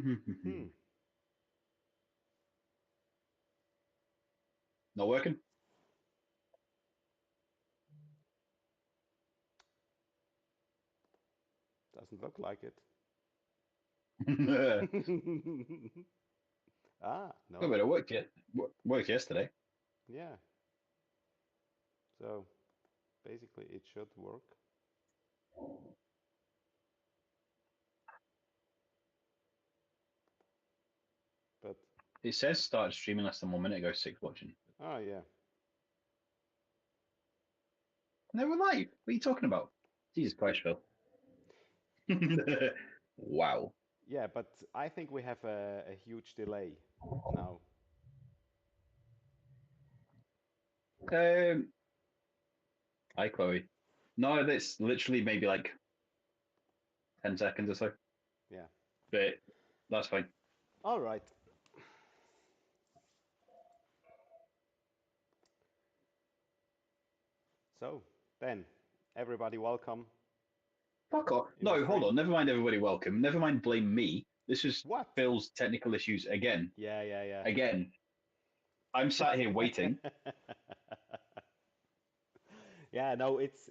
Hmm. Not working? Doesn't look like it. No, No. but it worked yet. Worked yesterday. Yeah. So basically, it should work. But It says started streaming less than 1 minute ago, six watching. yeah. No, we're live. What are you talking about? Jesus Christ, Phil. Wow. Yeah, but I think we have a huge delay now. Um, Hi, Chloe. No, that's literally maybe like 10 seconds or so, Yeah. but that's fine. All right. So then, everybody welcome Fuck off. in the No, hold stream. on. Never mind everybody welcome. Never mind blame me. This is What? Phil's technical issues again. Yeah, yeah, Again. I'm sat here waiting. yeah. Yeah, no, it's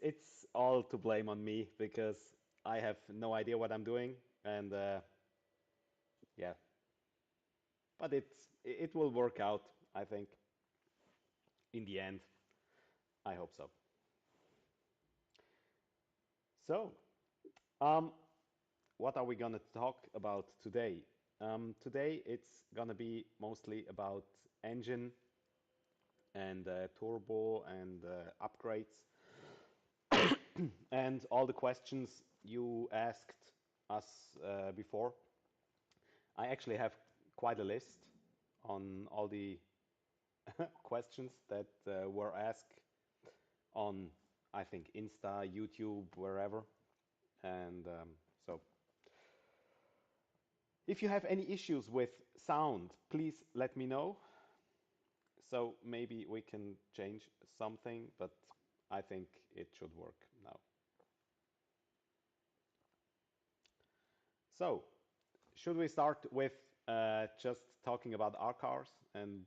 all to blame on me because I have no idea what I'm doing, and yeah, but it will work out, I think, in the end. I hope so. So, um, what are we gonna talk about today? Today it's gonna be mostly about engine and turbo and upgrades and all the questions you asked us before. I actually have quite a list on all the questions that were asked on, I think, Insta, YouTube, wherever. And so, if you have any issues with sound, please let me know. So maybe we can change something, but I think it should work now. So, should we start with just talking about our cars and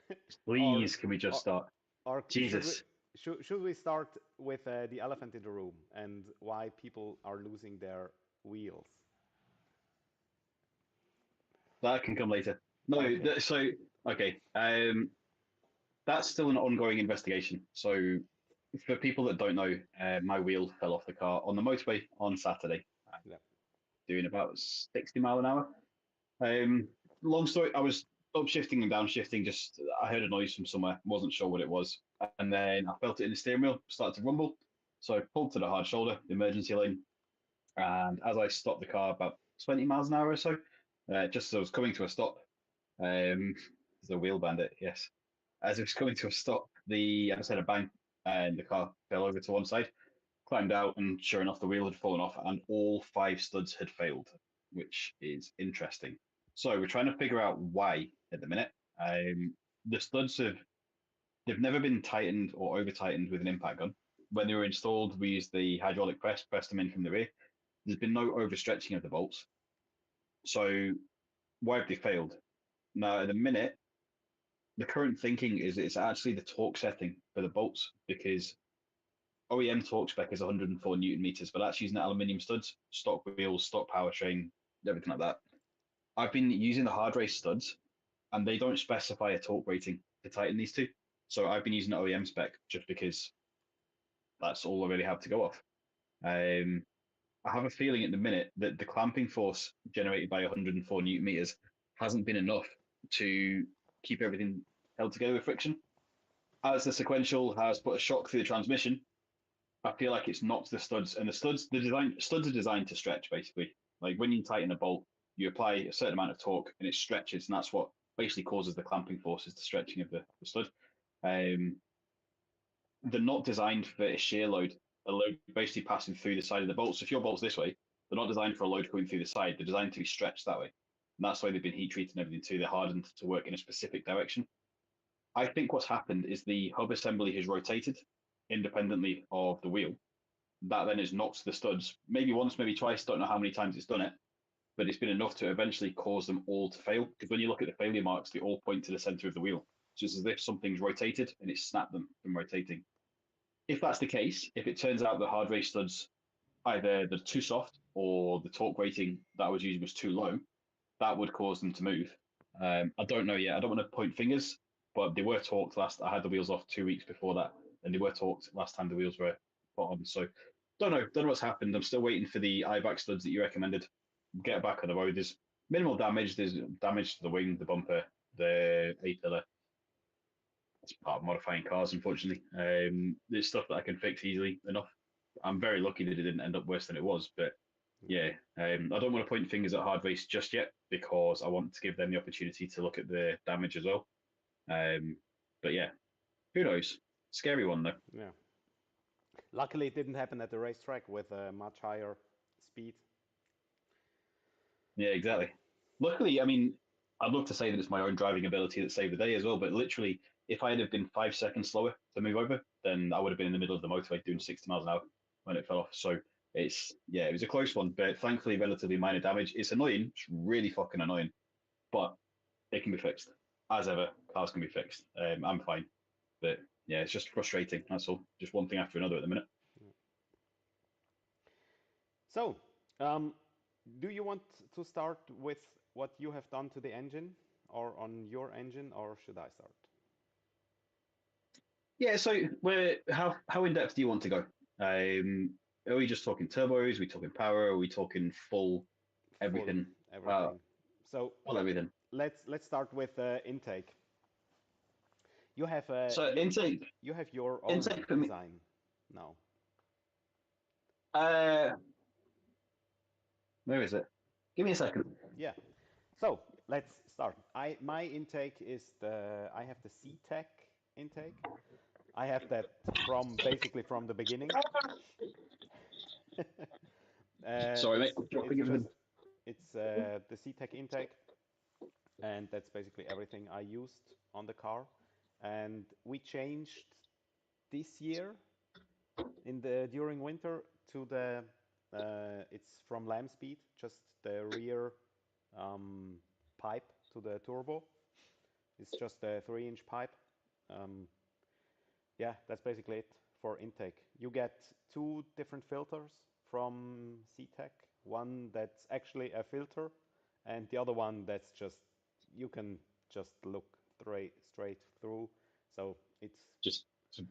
or Please, can we just or start? or Jesus. should we start with the elephant in the room and why people are losing their wheels? That can come later. No, Okay. so, okay. That's still an ongoing investigation. So, for people that don't know, my wheel fell off the car on the motorway on Saturday, Yeah. doing about 60 mile an hour. Long story, I was upshifting and downshifting, just I heard a noise from somewhere, wasn't sure what it was. And then I felt it in the steering wheel, started to rumble. So I pulled to the hard shoulder, the emergency lane. And as I stopped the car about 20 miles an hour or so, just as I was coming to a stop, um, the wheel bandit, yes. As it was coming to a stop, I just had a bang and the car fell over to one side, climbed out, and sure enough, the wheel had fallen off and all five studs had failed, which is interesting. So we're trying to figure out why at the minute. The studs they've never been tightened or over tightened with an impact gun. When they were installed, we used the hydraulic press, pressed them in from the rear. There's been no overstretching of the bolts. So why have they failed? Now, at the minute, the current thinking is it's actually the torque setting for the bolts because OEM torque spec is 104 newton meters, but that's using aluminium studs, stock wheels, stock powertrain, everything like that. I've been using the hard race studs, and they don't specify a torque rating to tighten these two. So I've been using the OEM spec just because that's all I really have to go off. Um, I have a feeling at the minute that the clamping force generated by 104 newton meters hasn't been enough to keep everything held together with friction. As the sequential has put a shock through the transmission, I feel like it's knocked the studs, and the studs are designed to stretch basically. Like when you tighten a bolt, you apply a certain amount of torque and it stretches, and that's what basically causes the clamping force is the stretching of the stud. Um, they're not designed for a shear load, a load basically passing through the side of the bolt. So if your bolt's this way, they're not designed for a load going through the side. They're designed to be stretched that way. And that's why they've been heat treated and everything too. They're hardened to work in a specific direction. I think what's happened is the hub assembly has rotated independently of the wheel. That then has knocked the studs, maybe once, maybe twice, don't know how many times it's done it. but it's been enough to eventually cause them all to fail. Because when you look at the failure marks, they all point to the center of the wheel. So it's as if something's rotated and it snapped them from rotating. If that's the case, if it turns out the hard race studs, either they're too soft or the torque rating that I was using was too low, that would cause them to move. I don't know yet. I don't want to point fingers, but they were torqued last. I had the wheels off 2 weeks before that, and they were torqued last time the wheels were put on. So don't know what's happened. I'm still waiting for the IVAC studs that you recommended. Get back on the road. There's minimal damage. There's damage to the wing, the bumper, the A-pillar. It's part of modifying cars, unfortunately. There's stuff that I can fix easily enough. I'm very lucky that it didn't end up worse than it was, but yeah, I don't want to point fingers at hard race just yet because I want to give them the opportunity to look at the damage as well. But yeah, who knows? Scary one though. Yeah. Luckily, it didn't happen at the racetrack with a much higher speed. Yeah, exactly. Luckily, I mean, I'd love to say that it's my own driving ability that saved the day as well, but literally, if I had have been 5 seconds slower to move over, then I would have been in the middle of the motorway doing 60 miles an hour when it fell off. So it was a close one, but thankfully, relatively minor damage. It's annoying. It's really fucking annoying, but it can be fixed. As ever, cars can be fixed. I'm fine, but yeah, it's just frustrating. That's all. Just one thing after another at the minute. So, do you want to start with what you have done to the engine or on your engine, or should I start? Yeah, so how in depth do you want to go? Are we just talking turbos? Are we talking power? Are we talking full everything? Full everything. So full everything. Let's start with intake. You have intake. You have your own intake for me, design now. Where is it? Give me a second. Yeah. So let's start. My intake is I have the C-Tech intake. I have that basically from the beginning. Sorry, mate. It's the C-Tech intake, and that's basically everything I used on the car. And we changed this year during winter to the it's from lamb speed, just the rear pipe to the turbo. It's just a 3-inch pipe. Yeah, that's basically it for intake. You get 2 different filters from C-Tech. One that's actually a filter, and the other one that's just you can just look straight through. So it's just some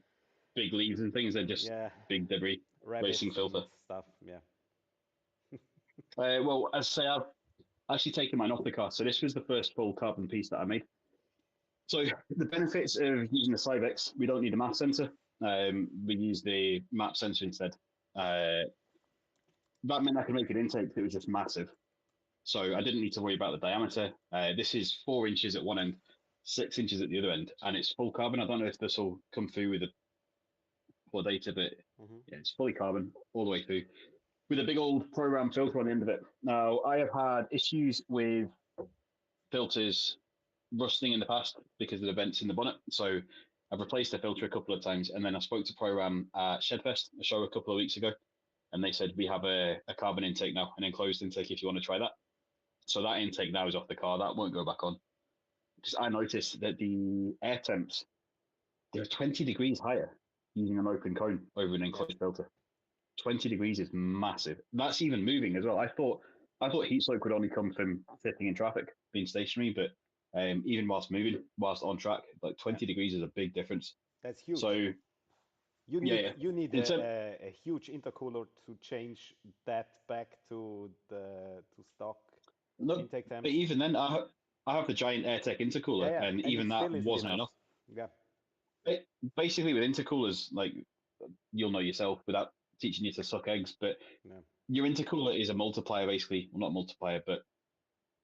big leaves and things, and just big debris racing filter stuff. Yeah. Well, as I say, I've actually taken mine off the car. So this was the first full carbon piece that I made. So the benefits of using the Cybex, we don't need a map sensor. We use the map sensor instead. That meant I could make an intake that was just massive. So I didn't need to worry about the diameter. This is 4 inches at one end, 6 inches at the other end, and it's full carbon. I don't know if this will come through with the full data, but yeah, it's fully carbon all the way through, with a big old program filter on the end of it. Now, I have had issues with filters rusting in the past because of the vents in the bonnet. So I've replaced the filter a couple of times, and then I spoke to Program at Shedfest, a show a couple of weeks ago, and they said we have a carbon intake now, an enclosed intake if you want to try that. So that intake now is off the car. That won't go back on. Because I noticed that the air temps, they're 20 degrees higher using an open cone over an enclosed filter. 20 degrees is massive. That's even moving as well. I thought heat soak would only come from sitting in traffic, being stationary, but even whilst moving, whilst on track, like 20 degrees is a big difference. That's huge. So you need a huge intercooler to change that back to stock intake temp. But even then, I have the giant AirTech intercooler, and even that wasn't enough. Yeah. Basically, with intercoolers, like you'll know yourself without teaching you to suck eggs, but your intercooler is a multiplier, basically. Well, not multiplier, but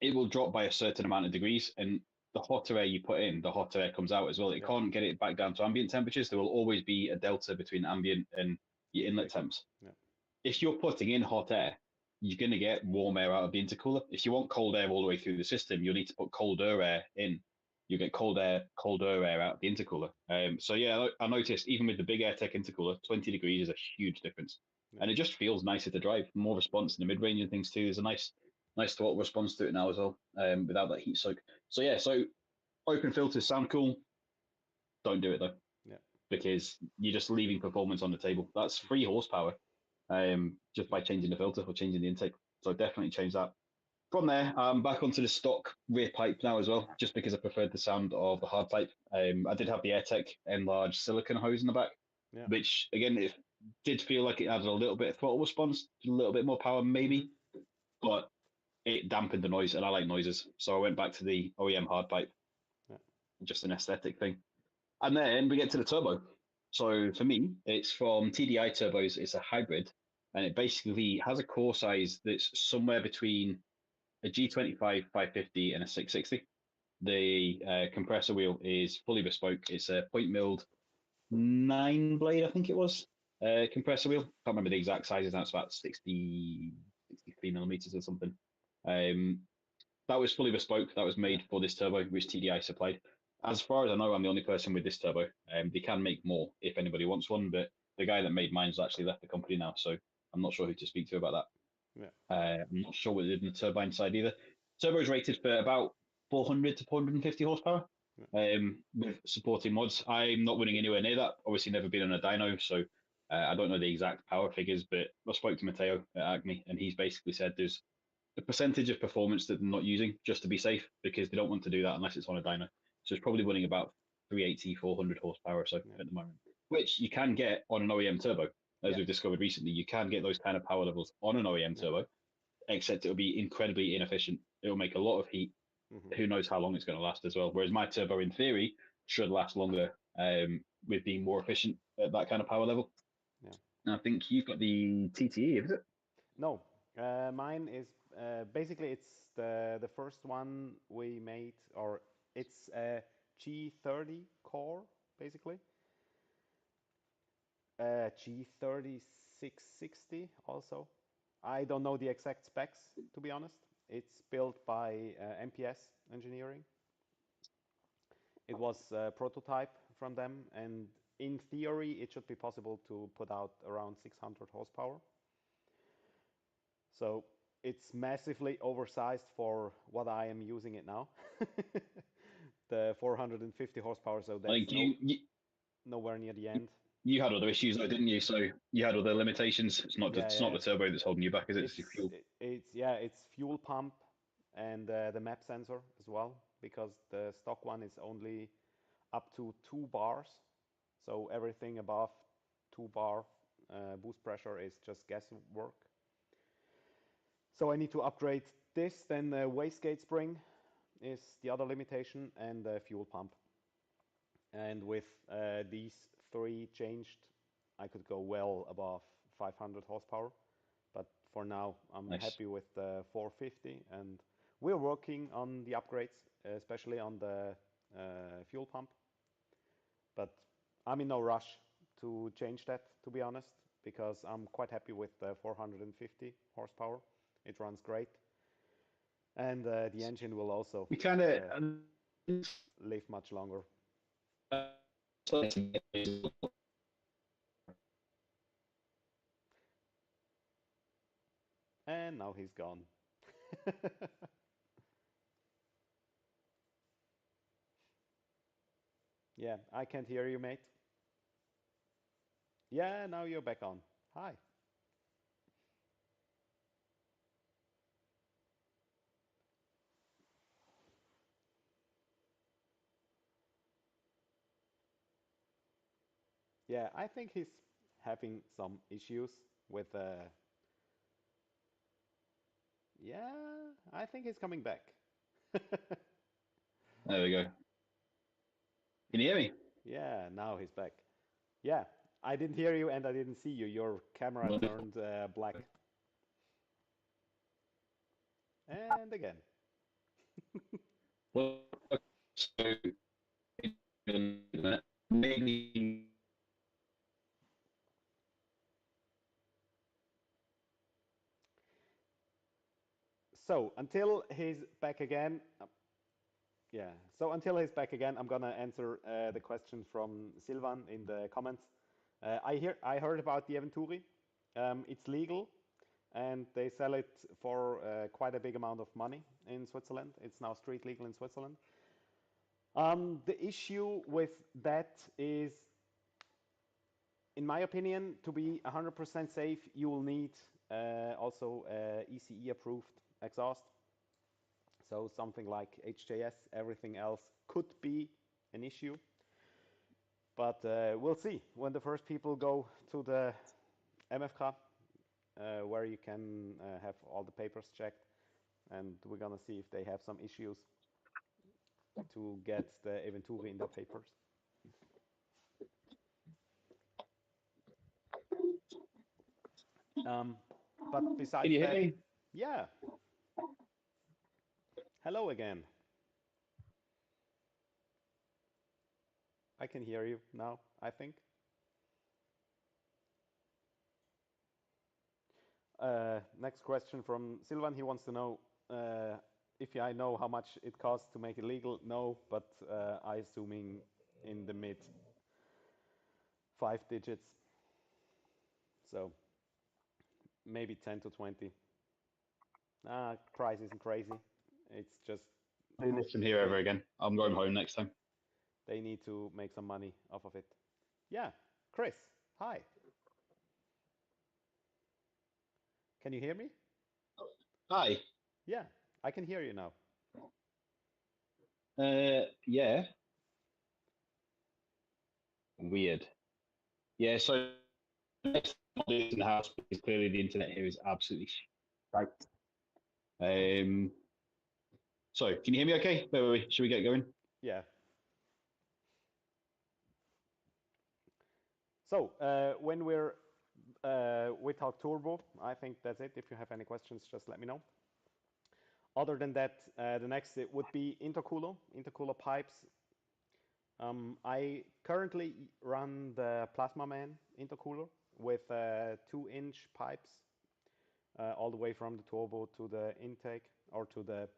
it will drop by a certain amount of degrees, and the hotter air you put in, the hotter air comes out as well. It can't get it back down to ambient temperatures. There will always be a delta between ambient and your inlet temps. Yeah. If you're putting in hot air, you're going to get warm air out of the intercooler. If you want cold air all the way through the system, you'll need to put colder air in. You get colder air out of the intercooler. So yeah, I noticed even with the big AirTech intercooler, 20 degrees is a huge difference. And it just feels nicer to drive, more response in the mid-range and things too. There's a nice Nice throttle response to it now as well, without that heat soak. So yeah, so open filters sound cool. Don't do it though, Yeah. because you're just leaving performance on the table. That's 3 horsepower, just by changing the filter or changing the intake. So definitely change that. From there, I'm back onto the stock rear pipe now as well, just because I preferred the sound of the hard pipe. I did have the AirTech enlarged silicon hose in the back, Yeah. which again, it did feel like it added a little bit of throttle response, a little bit more power Mm-hmm. maybe, but it dampened the noise, and I like noises, so I went back to the OEM hard pipe, Yeah. just an aesthetic thing. And then we get to the turbo. So for me, it's from TDI turbos. It's a hybrid, and it basically has a core size that's somewhere between a G25 550 and a 660. The compressor wheel is fully bespoke. It's a point milled 9 blade, I think it was, compressor wheel. Can't remember the exact sizes. That's about 63 millimeters or something. Um, that was fully bespoke. That was Yeah. made for this turbo, which TDI supplied. As far as I know, I'm the only person with this turbo. They can make more if anybody wants one, but the guy that made mine's actually left the company now, so I'm not sure who to speak to about that. Yeah. I'm not sure what they did in the turbine side either. Turbo is rated for about 400 to 450 horsepower, Yeah. with supporting mods. I'm not running anywhere near that. Obviously, never been on a dyno, so I don't know the exact power figures, but I spoke to Matteo at Acme, and he's basically said there's a percentage of performance that they're not using just to be safe because they don't want to do that unless it's on a dyno. So it's probably running about 380, 400 horsepower or so Yeah. at the moment, which you can get on an OEM turbo. As Yeah. we've discovered recently, you can get those kind of power levels on an OEM Yeah. turbo, except it'll be incredibly inefficient. It'll make a lot of heat. Mm-hmm. Who knows how long it's going to last as well. Whereas my turbo, in theory, should last longer, with being more efficient at that kind of power level. Yeah. And I think you've got the TTE, is it? No, mine is basically it's the first one we made, or it's a G30 core basically. G3660 also. I don't know the exact specs to be honest. It's built by MPS Engineering. It was a prototype from them, and in theory it should be possible to put out around 600 horsepower. So it's massively oversized for what I am using it now. The 450 horsepower, so I that's think nowhere near the end. you had other issues though, didn't you? So you had other limitations. Yeah, It's not yeah. the turbo that's holding you back, is it? It's your It's fuel. it's yeah, it's fuel pump and the map sensor as well, because the stock one is only up to 2 bars. So everything above 2 bar boost pressure is just guesswork. So I need to upgrade this. Then the wastegate spring is the other limitation, and the fuel pump. And with these three changed, I could go well above 500 horsepower. But for now, I'm Nice. happy with the 450, and we're working on the upgrades, especially on the fuel pump. But I'm in no rush to change that, to be honest, because I'm quite happy with the 450 horsepower. It runs great, and the engine will also We kind uh, of. live much longer. And now he's gone. Yeah, I can't hear you, mate. Yeah, now you're back on. Hi. Yeah, I think he's having some issues with yeah, I think he's coming back. There we go. Can you hear me? Yeah, now he's back. Yeah, I didn't hear you and I didn't see you. Your camera turned black. And again. Well, so maybe. So until he's back again, yeah. So until he's back again, I'm gonna answer the question from Silvan in the comments. I heard about the Aventuri. It's legal. and they sell it for quite a big amount of money in Switzerland. It's now street legal in Switzerland. The issue with that is, in my opinion, to be 100% safe, you will need also ECE approved exhaust. So something like HJS, everything else could be an issue. But we'll see when the first people go to the MFK, where you can have all the papers checked, and we're gonna see if they have some issues to get the Eventuri in their papers. But besides Can you hear that, me? yeah. Hello again. I can hear you now, I think. Next question from Silvan. He wants to know if I know how much it costs to make it legal. No, but I assuming in the mid 5 digits. So maybe 10 to 20. Price isn't crazy. It's just Doing this from here ever again. I'm going home next time. they need to make some money off of it. Yeah, Chris, hi. Can you hear me? Hi. Yeah, I can hear you now. Yeah. Weird. Yeah, so next in the house because clearly the internet here is absolutely right. So can you hear me okay? Wait. Should we get going? Yeah. So when we talk turbo, I think that's it. If you have any questions, just let me know. Other than that, the next it would be intercooler pipes. I currently run the Plasma Man intercooler with 2-inch pipes all the way from the turbo to the intake or to the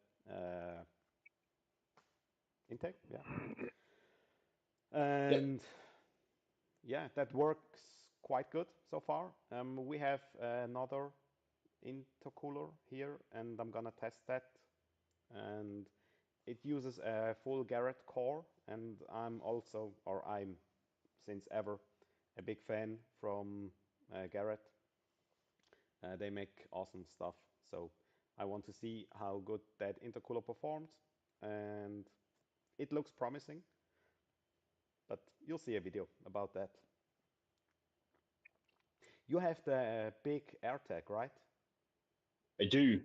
intake, yeah. And yeah, that works quite good so far. We have another intercooler here, and I'm gonna test that. And it uses a full Garrett core, and I'm since ever a big fan from Garrett. They make awesome stuff, so I want to see how good that intercooler performs, and it looks promising, but you'll see a video about that. You have the big AirTag, right? I do.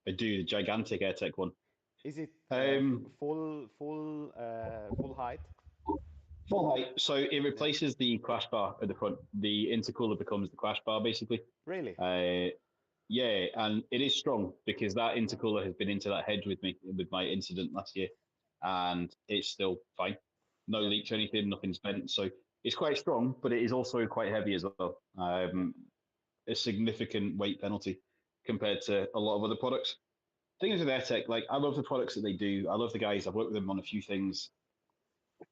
The gigantic AirTech one. Is it Um, full height? Full height. So it Yeah. replaces the crash bar at the front. The intercooler becomes the crash bar basically. Really? Yeah, and it is strong because that intercooler has been into that hedge with me with my incident last year, and it's still fine. No Yeah. leaks or anything, nothing's bent. So it's quite strong, but it is also quite heavy as well. A significant weight penalty compared to a lot of other products. Thing is with AirTech, like I love the products that they do. I love the guys. I've worked with them on a few things,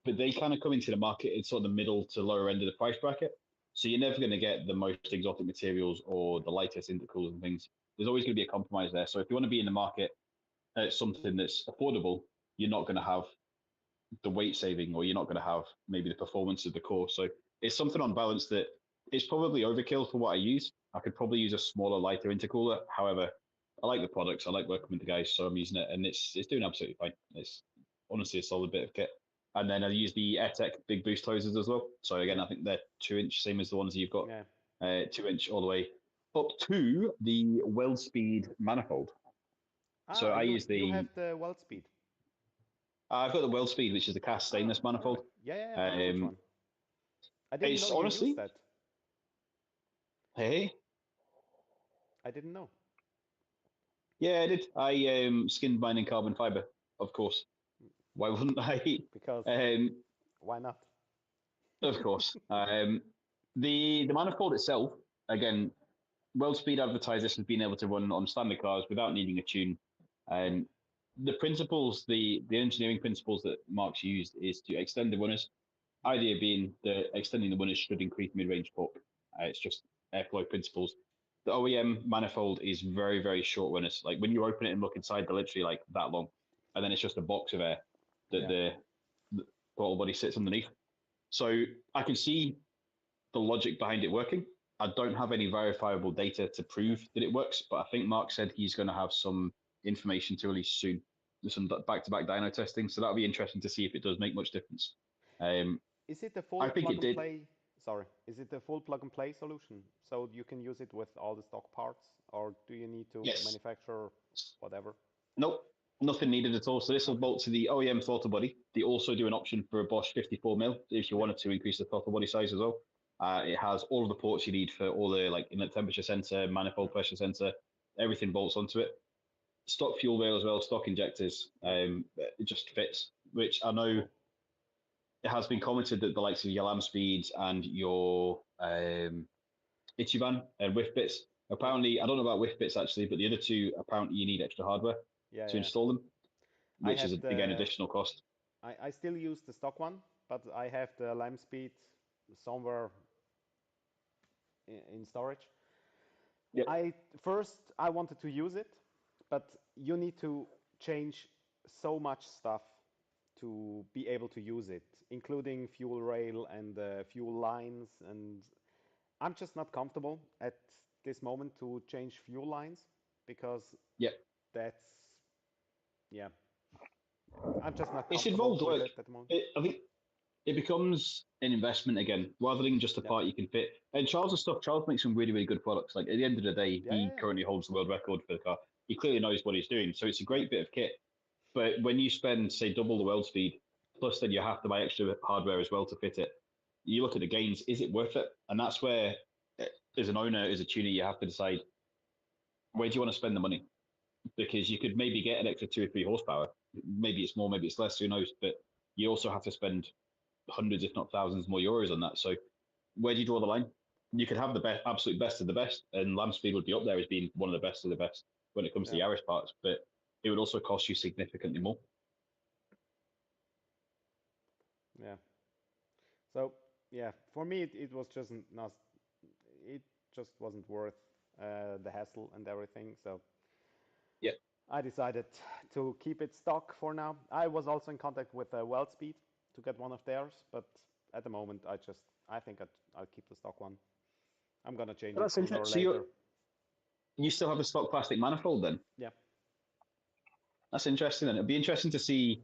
but they kind of come into the market in sort of the middle to lower end of the price bracket. So you're never going to get the most exotic materials or the lightest intercoolers and things. There's always going to be a compromise there. So if you want to be in the market at something that's affordable, you're not going to have the weight saving, or you're not going to have maybe the performance of the core. So it's something on balance that is probably overkill for what I use. I could probably use a smaller, lighter intercooler. However, I like the products. I like working with the guys, so I'm using it, and it's doing absolutely fine. It's honestly a solid bit of kit. And then I use the AirTech big boost closers as well. So again, Yeah. I think they're 2-inch, same as the ones you've got. Yeah. 2-inch all the way up to the Weld Speed manifold. So I use You have the the Weld Speed. I've got the Weld Speed, which is the cast stainless manifold. Yeah, I know which one. I didn't know It's you used honestly, that. hey, I didn't know. yeah, I did. I skinned mine in carbon fiber, of course. Why wouldn't I? Because Um, why not? of course. The manifold itself, again, World Speed advertised this as being able to run on standard cars without needing a tune. Um, the principles, the engineering principles that Mark's used is to extend the runners. Idea being that extending the runners should increase mid-range torque. It's just airflow principles. The OEM manifold is very, very short runners. Like when you open it and look inside, they're literally like that long, and then it's just a box of air that the throttle body sits underneath. So I can see the logic behind it working. I don't have any verifiable data to prove that it works, but I think Mark said he's going to have some information to release soon. There's some back-to-back dyno testing, so that'll be interesting to see if it does make much difference. Is it the full I think plug it and did. play? Sorry, is it the full plug and play solution? So you can use it with all the stock parts, or do you need to Yes. manufacture whatever? Nope. Nothing needed at all. So this will Okay. bolt to the OEM throttle body. They also do an option for a Bosch 54mm if you Yeah. wanted to increase the throttle body size as well. It has all of the ports you need for all the like inlet temperature sensor, Yeah. manifold pressure sensor, everything bolts onto it. Stock fuel rail as well, stock injectors. Yeah. It just fits, which I know Cool. it has been commented that the likes of your lamb speeds and your Ichiban and whiff bits. Yeah. Apparently, I don't know about whiff bits actually, but the other two apparently you need extra hardware Yeah. to Yeah. install them, I which have is again the. additional cost. I still use the stock one, but I have the lamp speed somewhere in storage. Yep. I wanted to use it, but you need to change so much stuff to be able to use it, including fuel rail and fuel lines. And I'm just not comfortable at this moment to change fuel lines because Yep. that's, yeah, I'm just not It's comfortable involved with work. it at the moment. I think it becomes an investment again, rather than just a Yeah, part you can fit. And Charles' stuff, Charles makes some really, really good products. Like at the end of the day, yeah, he yeah, currently holds the world record for the car. He clearly knows what he's doing. So it's a yeah, great bit of kit. But when you spend, say, double the world speed, plus then you have to buy extra hardware as well to fit it, you look at the gains, is it worth it? And that's where, as an owner, as a tuner, you have to decide where do you want to spend the money? Because you could maybe get an extra 2 or 3 horsepower. Maybe it's more, maybe it's less, who knows? But you also have to spend hundreds, if not thousands, more euros on that. So where do you draw the line? You could have the best, absolute best of the best, and Lamb Speed would be up there as being one of the best of the best when it comes to yeah, Yaris parts, but it would also cost you significantly more. yeah. So yeah, for me it was just not, it just wasn't worth the hassle and everything. So Yeah, I decided to keep it stock for now. I was also in contact with Weldspeed to get one of theirs, but at the moment I think I'll keep the stock one. I'm gonna change but it that's sooner interesting. or So later. you still have a stock plastic manifold then? Yeah, That's interesting. Then it'd be interesting to see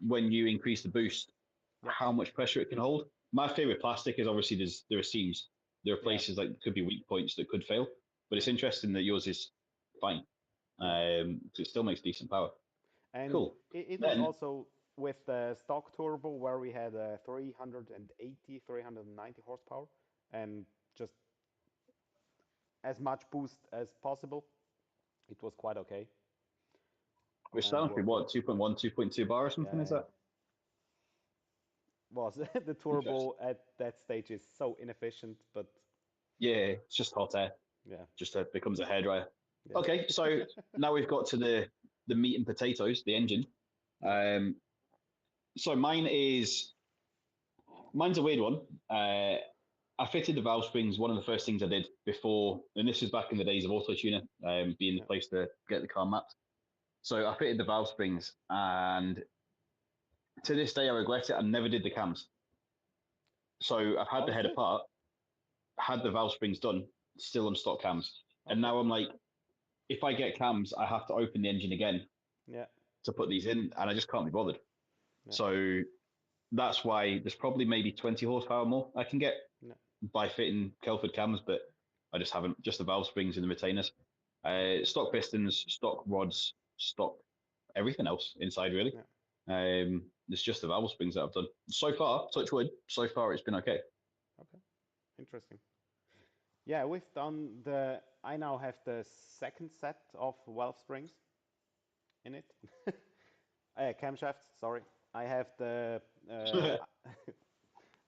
when you increase the boost yeah, how much pressure it can hold. My favorite plastic is obviously there are seams. There are yeah, places like could be weak points that could fail, but yeah, it's interesting that yours is fine. yeah. 'Cause it still makes decent power. And Cool. it was Then also with the stock turbo where we had 380, 390 horsepower and just as much boost as possible. It was quite okay we're and starting with worked. what 2.1, 2.2 bar or something. Yeah, Is yeah. that Was the interesting? turbo at that stage is so inefficient, but Yeah, it's just hot air. yeah, Just becomes a hairdryer. yeah, Okay, so now we've got to the meat and potatoes, the engine. yeah, Um, so mine's a weird one. I fitted the valve springs. One of the first things I did before, and this was back in the days of auto tuner, being the yeah. place to get the car mapped. So I fitted the valve springs, and to this day I regret it. I never did the cams. So I've had the head Understood. apart, had the valve springs done, still on stock cams, and Okay. now I'm like, if I get cams, I have to open the engine again Yeah, to put these in, and I just can't be bothered. yeah, So that's why there's probably maybe 20 horsepower more I can get yeah, by fitting Kelford cams, but I just haven't. Just the valve springs and the retainers, yeah, stock pistons, stock rods, stock everything else inside really. yeah. It's just the valve springs that I've done so far. Touch wood. So far, it's been okay. Okay. Interesting. Yeah, we've done the. I now have the second set of valve springs in it. Camshafts. Sorry. I have the.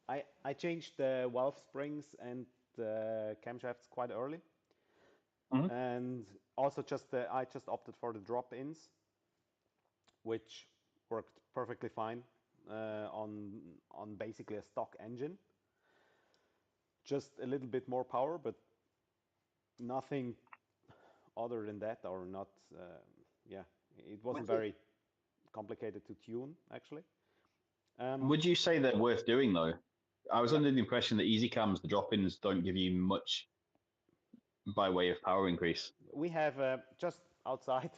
I changed the valve springs and the camshafts quite early, Mhm. and also I just opted for the drop-ins, which worked perfectly fine on basically a stock engine. Just a little bit more power, but nothing other than that, or not. Yeah, it wasn't Would you, very complicated to tune actually. Um, would you say they're worth doing though? I was under the impression that easy cams, the drop-ins don't give you much by way of power increase. we have just outside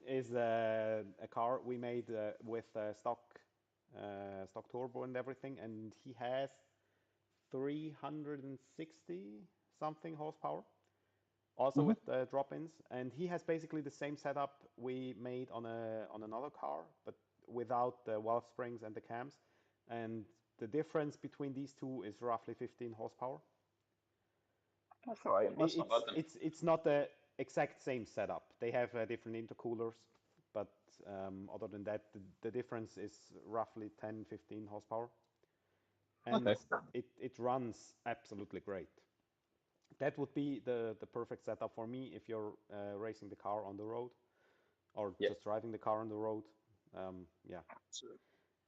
is a car we made with stock turbo and everything, and he has 360 something horsepower, also Mhm. with drop-ins, and he has basically the same setup we made on another car, but without the valve springs and the cams, and the difference between these two is roughly 15 horsepower. That's all right. That's not bad then. It's not the exact same setup. They have different intercoolers, but other than that, the difference is roughly 10, 15 horsepower, and Okay. it runs absolutely great. That would be the perfect setup for me if you're racing the car on the road or Yeah. just driving the car on the road. Yeah, So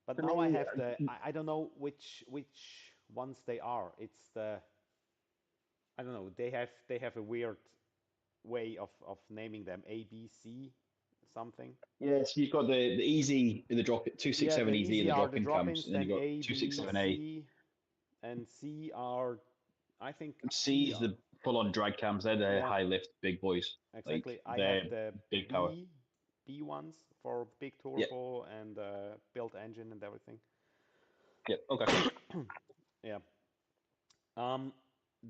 but for now I me, have I don't know which ones they are. It's the I don't know. They have a weird way of naming them. A, B, C, something. yes, you've got the easy in the drop two six Yeah, seven the easy in easy the are drop the in cams, drop-ins, and then you've then got A, two six B, seven A. C, and C are, I think C C is are, the full on drag cams. They're the yeah, high lift big boys. Like exactly. I have they're the big power. B ones for big Yeah. turbo and built engine and everything. Yeah. Okay. Yeah. Um,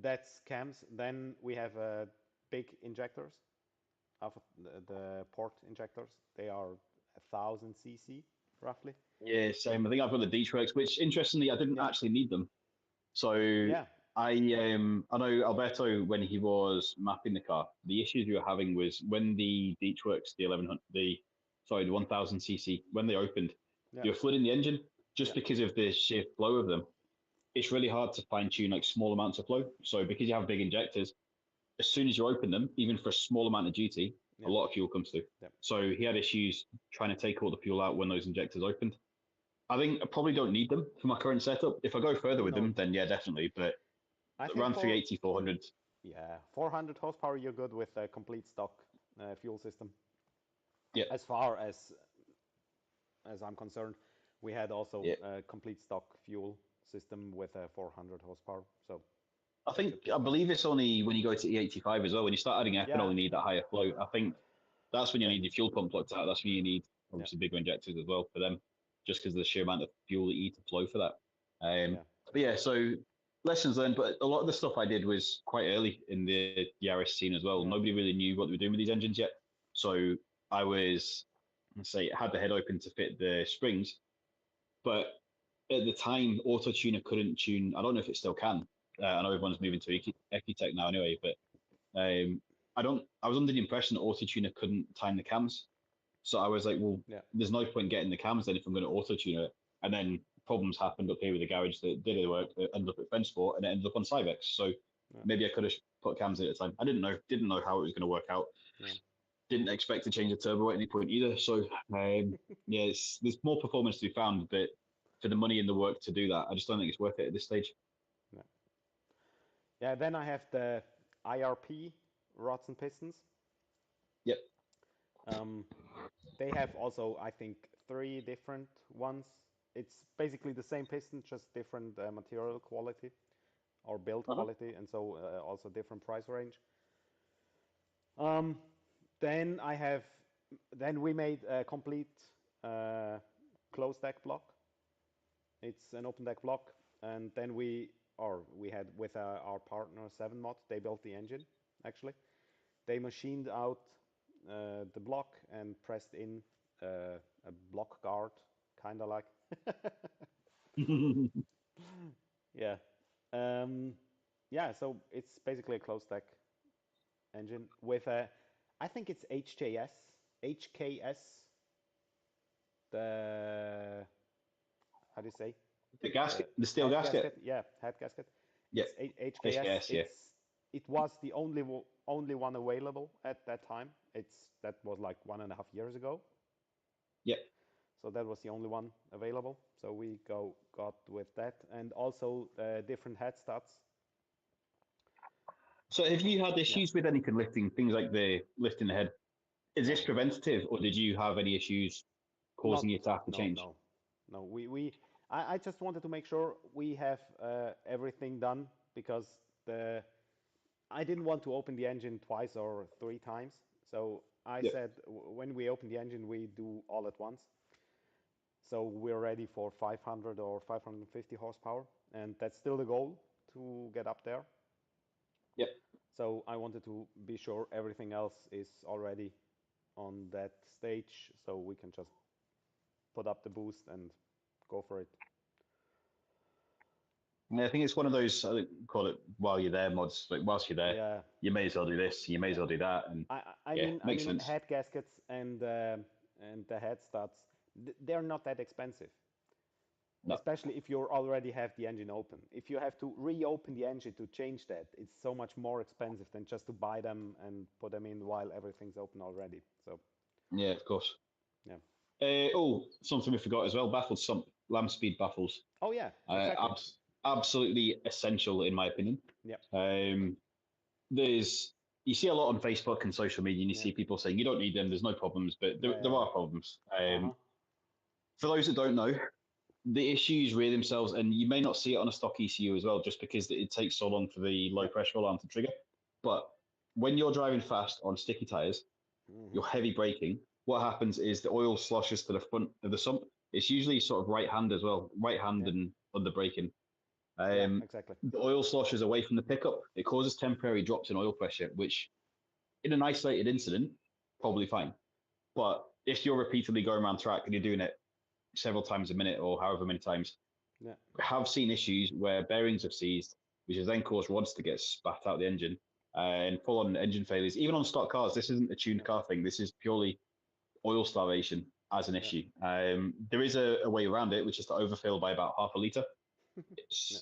that's cams. Then we have big injectors, of the port injectors. They are 1,000 cc roughly. Yeah. Same. I think I've got the Detroits, which interestingly I didn't Yeah. actually need them. So Yeah. I know Alberto when he was mapping the car, the issues we were having was when the Detroits, the 1100, the 1000 cc, when they opened, Yeah. you were flooding the engine just Yeah. because of the sheer flow of them. It's really hard to fine tune like small amounts of flow. So because you have big injectors, as soon as you open them, even for a small amount of duty, a Yeah. lot of fuel comes through. Yeah. So he had issues trying to take all the fuel out when those injectors opened. I think I probably don't need them for my current setup. If I go further with them, No. then yeah, definitely. But I think around for 380, 400. yeah, 400 horsepower, you're good with a complete stock fuel system. Yeah, As far as I'm concerned, we had also yeah. a complete stock fuel system with a 400 horsepower, so I that should think be I fine. believe it's only when you go to E85 as well. When you start adding ethanol, Yeah, you need that higher flow. I think that's when you yeah, need your fuel pump plugged out. That's when you need yeah, obviously bigger injectors as well for them, just because of the sheer amount of fuel that you need to flow for that. yeah, But yeah, so lessons learned. But a lot of the stuff I did was quite early in the Yaris scene as well. yeah, Nobody really knew what they were doing with these engines yet. So I was, let's say, had the head open to fit the springs, but at the time, Auto Tuner couldn't tune. I don't know if it still can. I know everyone's moving to Ecutech now anyway, but I don't. I was under the impression that Auto Tuner couldn't time the cams, so I was like, well, yeah, there's no point getting the cams then if I'm going to Auto Tuner it. And then problems happened up here with the garage that did the work, that ended up at Fensport, and it ended up on Cybex. So yeah, maybe I could have put cams in at the time. I didn't know how it was going to work out. yeah. Didn't expect to change the turbo at any point either. So yeah, there's more performance to be found, but for the money and the work to do that, I just don't think it's worth it at this stage. Yeah. Yeah, then I have the IRP rods and pistons. Yep. Um, they have also, I think, three different ones. It's basically the same piston, just different material quality or build Uh-huh. quality, and so also different price range. Um, then I have, then we made a complete closed deck block. It's an open deck block, and then we had with our partner 7mod, they built the engine actually. They machined out the block and pressed in a block guard, kind of like. Yeah. Um, yeah, so it's basically a closed deck engine with a, I think it's HKS, the, how do you say? The The gasket, the steel head gasket. gasket. Yeah, head gasket. Yeah. It's HKS. HKS, yeah. It was the only one available at that time. That was like 1.5 years ago. Yeah. So that was the only one available. So we got with that, and also different head studs. So have you had Yeah. issues with anything lifting, things like the lifting the head? Is this No, preventative, or did you have any issues causing you not to have to no change? no no. I just wanted to make sure we have everything done because the I didn't want to open the engine twice or three times. So I Yeah. said when we open the engine, we do all at once. So we're ready for 500 or 550 horsepower, and that's still the goal to get up there. Yeah. So I wanted to be sure everything else is already on that stage, so we can just put up the boost and go for it. And I think it's one of those, I think, call it while you're there mods. Like whilst you're there, Yeah, you may as well do this, you may as yeah. well do that, and I yeah, mean, makes sense. head gaskets and the head studs, they're not that expensive, No. especially if you already have the engine open. If you have to reopen the engine to change that, it's so much more expensive than just to buy them and put them in while everything's open already. So, Yeah, of course. yeah. Something we forgot as well: baffles, some lamb speed baffles. Oh yeah, exactly. Absolutely essential in my opinion. Yeah, Um, there's you see a lot on Facebook and social media, and you yeah, see people saying you don't need them, there's no problems, but yeah, there yeah, are problems. yeah. Uh-huh. For those that don't know, the issues rear themselves, and you may not see it on a stock ECU as well, just because it takes so long for the low Yeah. pressure alarm to trigger. But when you're driving fast on sticky tires, Hmm. you're heavy braking. What happens is the oil sloshes to the front of the sump. It's usually sort of right hand as well, right hand Yeah, and under braking. yeah, exactly. The oil sloshes away from the pickup. It causes temporary drops in oil pressure, which in an isolated incident, probably fine. But if you're repeatedly going around track and you're doing it several times a minute or however many times, Yeah, have seen issues where bearings have seized, which has then caused rods to get spat out the engine and full on engine failures. Even on stock cars, this isn't a tuned yeah, car thing. This is purely oil starvation as an yeah, issue. There is a way around it, which is to overfill by about half a litre. yeah,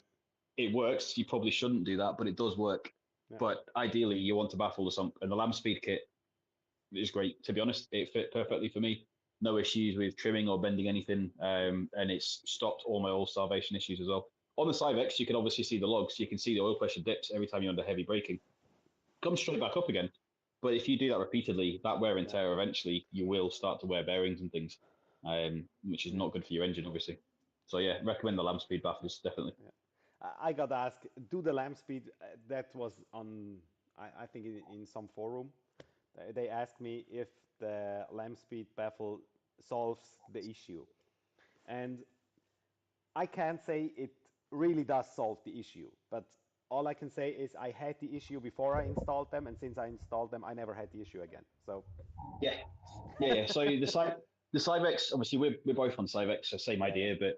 It works. You probably shouldn't do that, but it does work. yeah, But ideally, you want to baffle the sump, and the lamb speed kit is great. To be honest, it fit yeah, perfectly for me. No issues with trimming or bending anything, and it's stopped all my oil starvation issues as well. On the Cybex, you can obviously see the logs. You can see the oil pressure dips every time you're under heavy braking. Comes straight back up again. But if you do that repeatedly, that wear and yeah, tear, eventually you will start to wear bearings and things, which is yeah, not good for your engine, obviously. So yeah, recommend the lamb speed baffles definitely. yeah. I got asked, do the lamp speed, that was on, I think in some forum. They asked me if the lamp speed baffle solves the issue. And I can't say it really does solve the issue, but all I can say is I had the issue before I installed them, and since I installed them, I never had the issue again. So, Yeah, yeah. So the Cybex, obviously we're both on Cybex, so same yeah, yeah, idea. But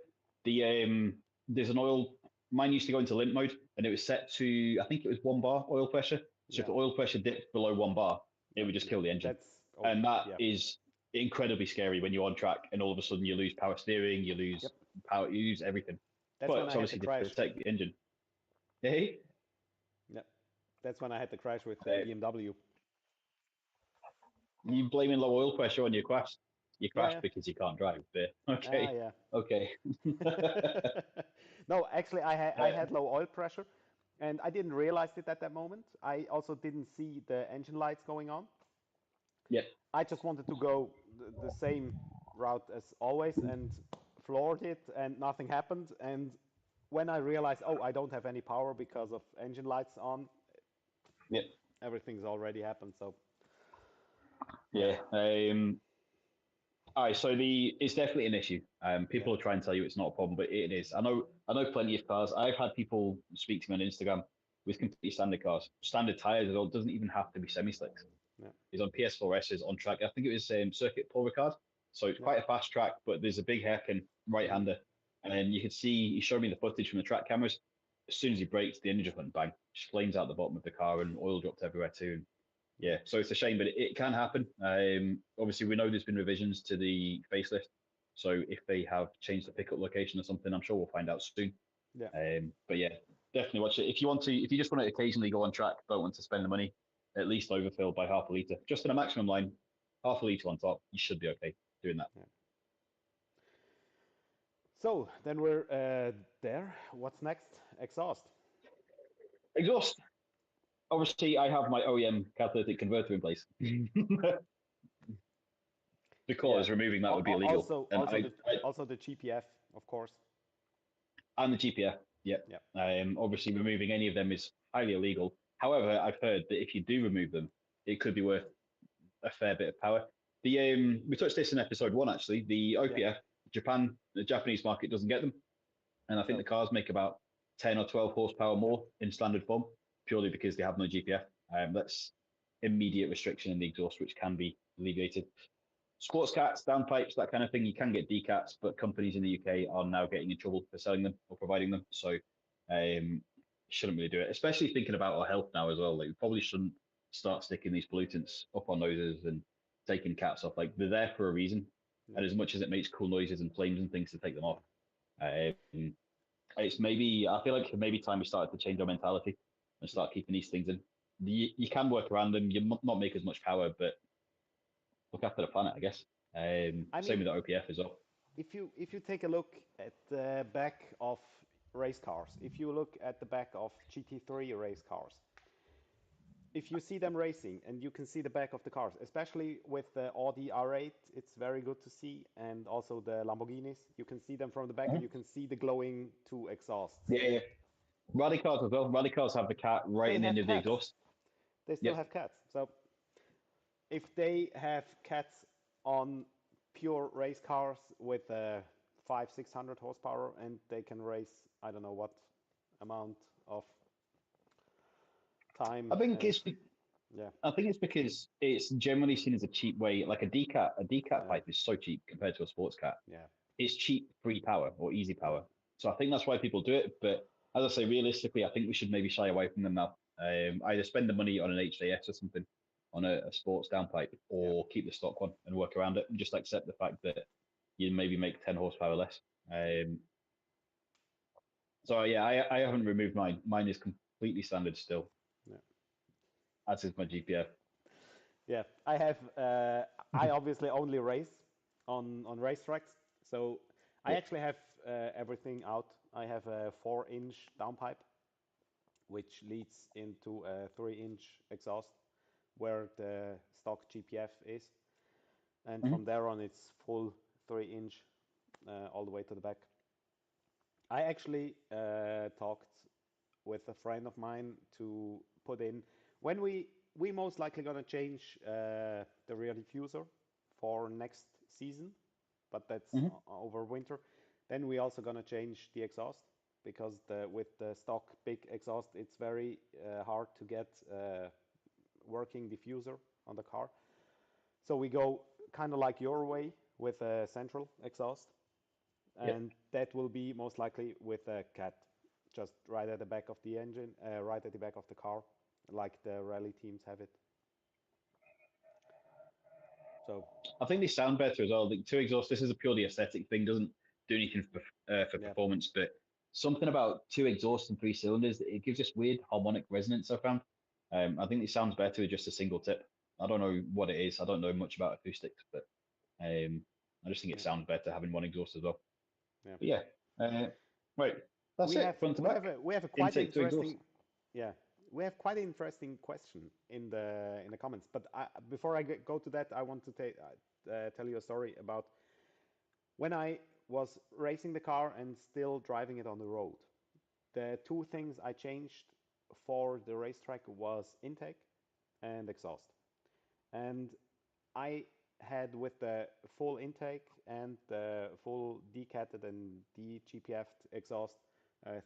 there's an oil. Mine used to go into limp mode, and it was set to I think it was 1 bar oil pressure. So if yeah, the oil pressure dipped below 1 bar, it yeah, would just yeah. kill the engine, That's, oh, and that yeah, is incredibly scary when you're on track, and all of a sudden you lose power steering, you yep. lose power, you lose everything. That's But when it's I had the obviously to crash. protect the engine. Hey, Yeah, that's when I had the crash with uh, BMW. you blaming low oil pressure on your crash? You crashed Yeah, because you can't drive. But yeah, okay, yeah. okay. No, actually, I Uh, had low oil pressure, and I didn't realize it at that moment. I also didn't see the engine lights going on. yeah, I just wanted to go the same route as always and floored it, and nothing happened. And when I realized, oh, I don't have any power because of engine lights on, yeah, everything's already happened. So, yeah, yeah. All right, so it's definitely an issue. yeah, People will try and tell you it's not a problem, but it is. I know plenty of cars. I've had people speak to me on Instagram with completely standard cars, standard tires as well. It doesn't even have to be semi slicks. yeah, He's on PS4S's on track. I think it was Circuit Paul Ricard. So it's yeah, quite a fast track, but there's a big hairpin right mm, hander. And then you could see, he showed me the footage from the track cameras. As soon as he brakes, the engine just went bang, just flames out the bottom of the car and oil dropped everywhere too. And yeah, yeah, so it's a shame, but it can happen. Obviously, we know there's been revisions to the facelift. So if they have changed the pickup location or something, I'm sure we'll find out soon. yeah. But yeah, definitely watch it. If you just want to occasionally go on track, don't want to spend the money, at least overfill by half a litre. Just in a maximum line, half a litre on top, you should be okay doing that. Yeah. So then we're there. What's next? Exhaust. Exhaust. Obviously, I have my OEM catalytic converter in place Yeah. because removing that would be illegal. Also, And also the GPF, of course. and the GPF, yeah. Yeah. Obviously, removing any of them is highly illegal. However, I've heard that if you do remove them, it could be worth a fair bit of power. We touched this in episode 1 actually. The Yeah. OPF, the Japanese market doesn't get them, and I think the No. cars make about 10 or 12 horsepower more in standard form purely because they have no GPF. That's immediate restriction in the exhaust, which can be alleviated. Sports cats, downpipes, that kind of thing, you can get decats, but companies in the UK are now getting in trouble for selling them or providing them. So shouldn't really do it, especially thinking about our health now as well. Like we probably shouldn't start sticking these pollutants up our noses and taking cats off. Like they're there for a reason. Yeah. And as much as it makes cool noises and flames and things to take them off, um, it's maybe, I feel like maybe time we started to change our mentality and Yeah. start keeping these things in. You can work around them, you not make as much power, but look after the planet, I guess. I Same mean, with the OPF as well. if you take a look at the back of race cars, if you look at the back of GT3 race cars, if you see them racing and you can see the back of the cars, especially with the Audi R8, it's very good to see, and also the Lamborghinis, you can see them from the back and you Mhm. can see the glowing two exhausts. Yeah, yeah. Rally cars as well. Rally cars have the cat right They in the end have of the cats. exhaust. They still Yep. have cats. So if they have cats on pure race cars with 600 horsepower and they can race, I don't know what amount of time I think and it's yeah, I think it's because it's generally seen as a cheap way. Like a decat, yeah, pipe is so cheap compared to a sports cat. yeah, It's cheap, free power or easy yeah, power. So I think that's why people do it. But as I say, realistically, I think we should maybe shy away from them now. Either spend the money on an HJS or something, on a sports downpipe, yeah, or keep the stock one and work around it and just accept the fact that you maybe make 10 horsepower less. yeah, So yeah, I haven't removed mine. Mine is completely standard still, yeah. as is my GPF. Yeah, I have. I obviously only race on racetracks, so I Yeah. actually have everything out. I have a 4-inch downpipe, which leads into a 3-inch exhaust, where the stock GPF is, and from Mhm. there on it's full 3-inch all the way to the back. I actually talked with a friend of mine to put in when we most likely gonna change the rear diffuser for next season, but that's Mhm. over winter. Then we also gonna change the exhaust because with the stock big exhaust, it's very hard to get working diffuser on the car. So we go kind of like your way with a central exhaust, Yeah. and that will be most likely with a cat, just right at the back of the engine, right at the back of the car, like the rally teams have it. So I think they sound better as well. The two exhausts. This is a purely aesthetic thing. Doesn't do anything for yeah, performance, but something about two exhausts and 3 cylinders. It gives this weird harmonic resonance. I found. I think it sounds better with just a single tip. I don't know what it is. I don't know much about acoustics, but I just think it yeah, sounds better having one exhaust as well. yeah. But yeah, right. That's We it. have Front to we have back. a we have a quite Intake to exhaust. interesting, yeah, we have quite an interesting question in the comments. But before I go to that, I want to tell you a story about when I was racing the car and still driving it on the road. The two things I changed for the racetrack was intake and exhaust. And I had with the full intake and the full decatted and DGPF'd exhaust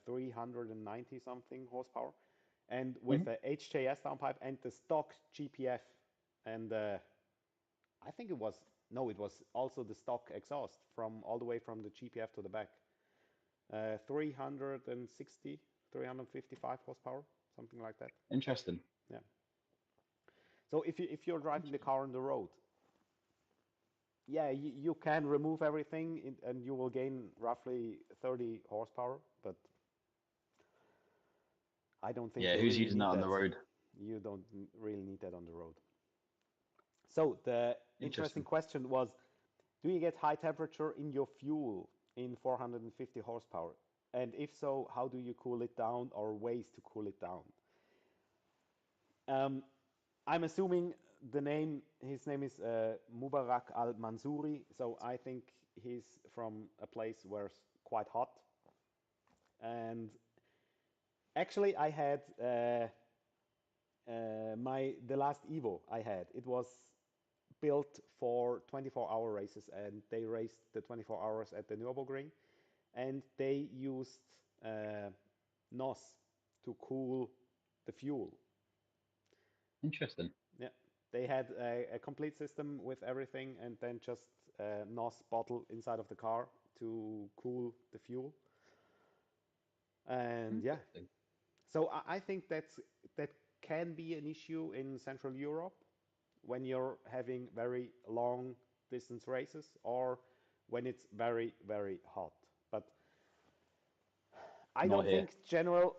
390 something horsepower. And with Mhm. the HJS downpipe and the stock GPF and I think it was, no, it was also the stock exhaust from all the way from the GPF to the back. 360, 355 horsepower, something like that. Interesting. Yeah. So if you're driving the car on the road, yeah, you can remove everything and you will gain roughly 30 horsepower, but I don't think Yeah, you who's really using that need on the that. road? You don't really need that on the road. So the interesting Interesting. question was, do you get high temperature in your fuel in 450 horsepower? And if so, how do you cool it down or ways to cool it down? I'm assuming his name is Mubarak al-Mansouri, so I think he's from a place where it's quite hot. And actually, I had the last Evo I had. It was built for 24-hour races, and they raced the 24 hours at the Nürburgring, and they used NOS to cool the fuel. Interesting. Yeah, they had a complete system with everything, and then just a NOS bottle inside of the car to cool the fuel. And yeah, Interesting. so I think that can be an issue in Central Europe when you're having very long distance races or when it's very, very hot. But I Not don't here. think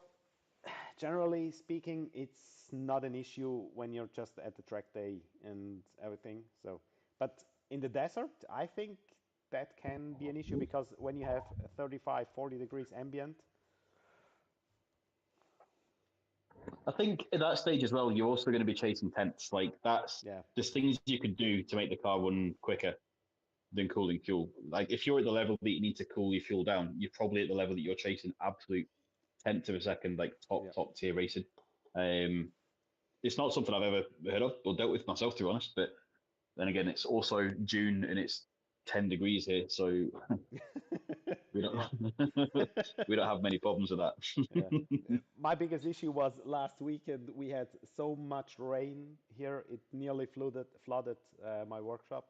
generally speaking, it's not an issue when you're just at the track day and everything. So, but in the desert, I think that can be an issue because when you have 35, 40 degrees ambient, I think at that stage as well, you're also going to be chasing temps. Like yeah, there's things you could do to make the car run quicker than cooling fuel. Like if you're at the level that you need to cool your fuel down, you're probably at the level that you're chasing absolute tenth of a second, like yeah, top tier racing. Um, it's not something I've ever heard of or dealt with myself, to be honest. But then again, it's also June and it's 10 degrees here, so we don't yeah, we don't have many problems with yeah. that. My biggest issue was last weekend. We had so much rain here, it nearly flooded my workshop.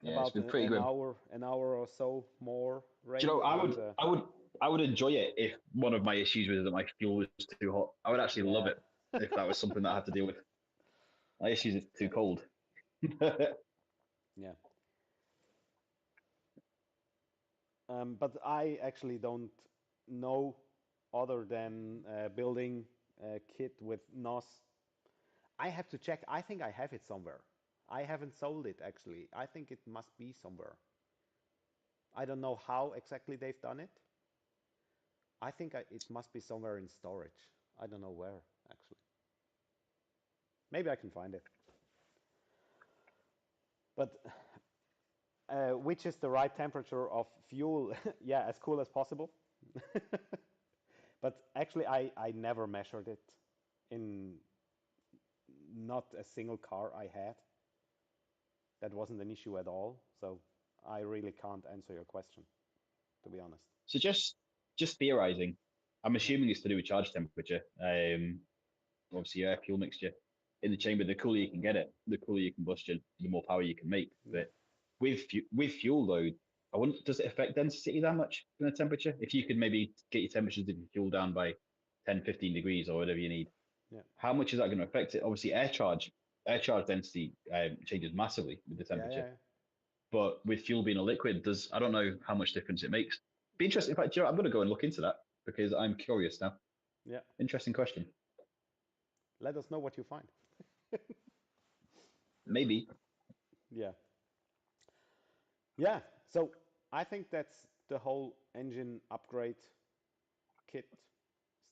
Yeah, it's About been pretty grim. an hour or so more Do you know, rain, and I would enjoy it if one of my issues was that my fuel was too hot. I would actually love yeah, it if that was something that I had to deal with. My issue is it's too yeah, cold. yeah. But I actually don't know other than building a kit with NOS. I have to check. I think I have it somewhere. I haven't sold it actually. I think it must be somewhere. I don't know how exactly they've done it. I think it must be somewhere in storage. I don't know where actually. Maybe I can find it. But which is the right temperature of fuel? Yeah, as cool as possible. But actually, I never measured it in not a single car I had. That wasn't an issue at all. So I really can't answer your question, to be honest. So just theorizing, I'm Yeah. assuming it's to do with charge temperature. Obviously air fuel mixture in the chamber. The cooler you can get it, the cooler your combustion, the more power you can make. Yeah. But with fuel though, I wouldn't. Does it affect density that much in the temperature? If you could maybe get your temperatures of your fuel down by 10, 15 degrees or whatever you need, Yeah. how much is that going to affect it? Obviously, air charge density changes massively with the Yeah. temperature. Yeah. But with fuel being a liquid, does I don't know how much difference it makes. Be interesting. In fact, you know, I'm going to go and look into that because I'm curious now. Yeah. Interesting question. Let us know what you find. Maybe. Yeah. Yeah. So I think that's the whole engine upgrade kit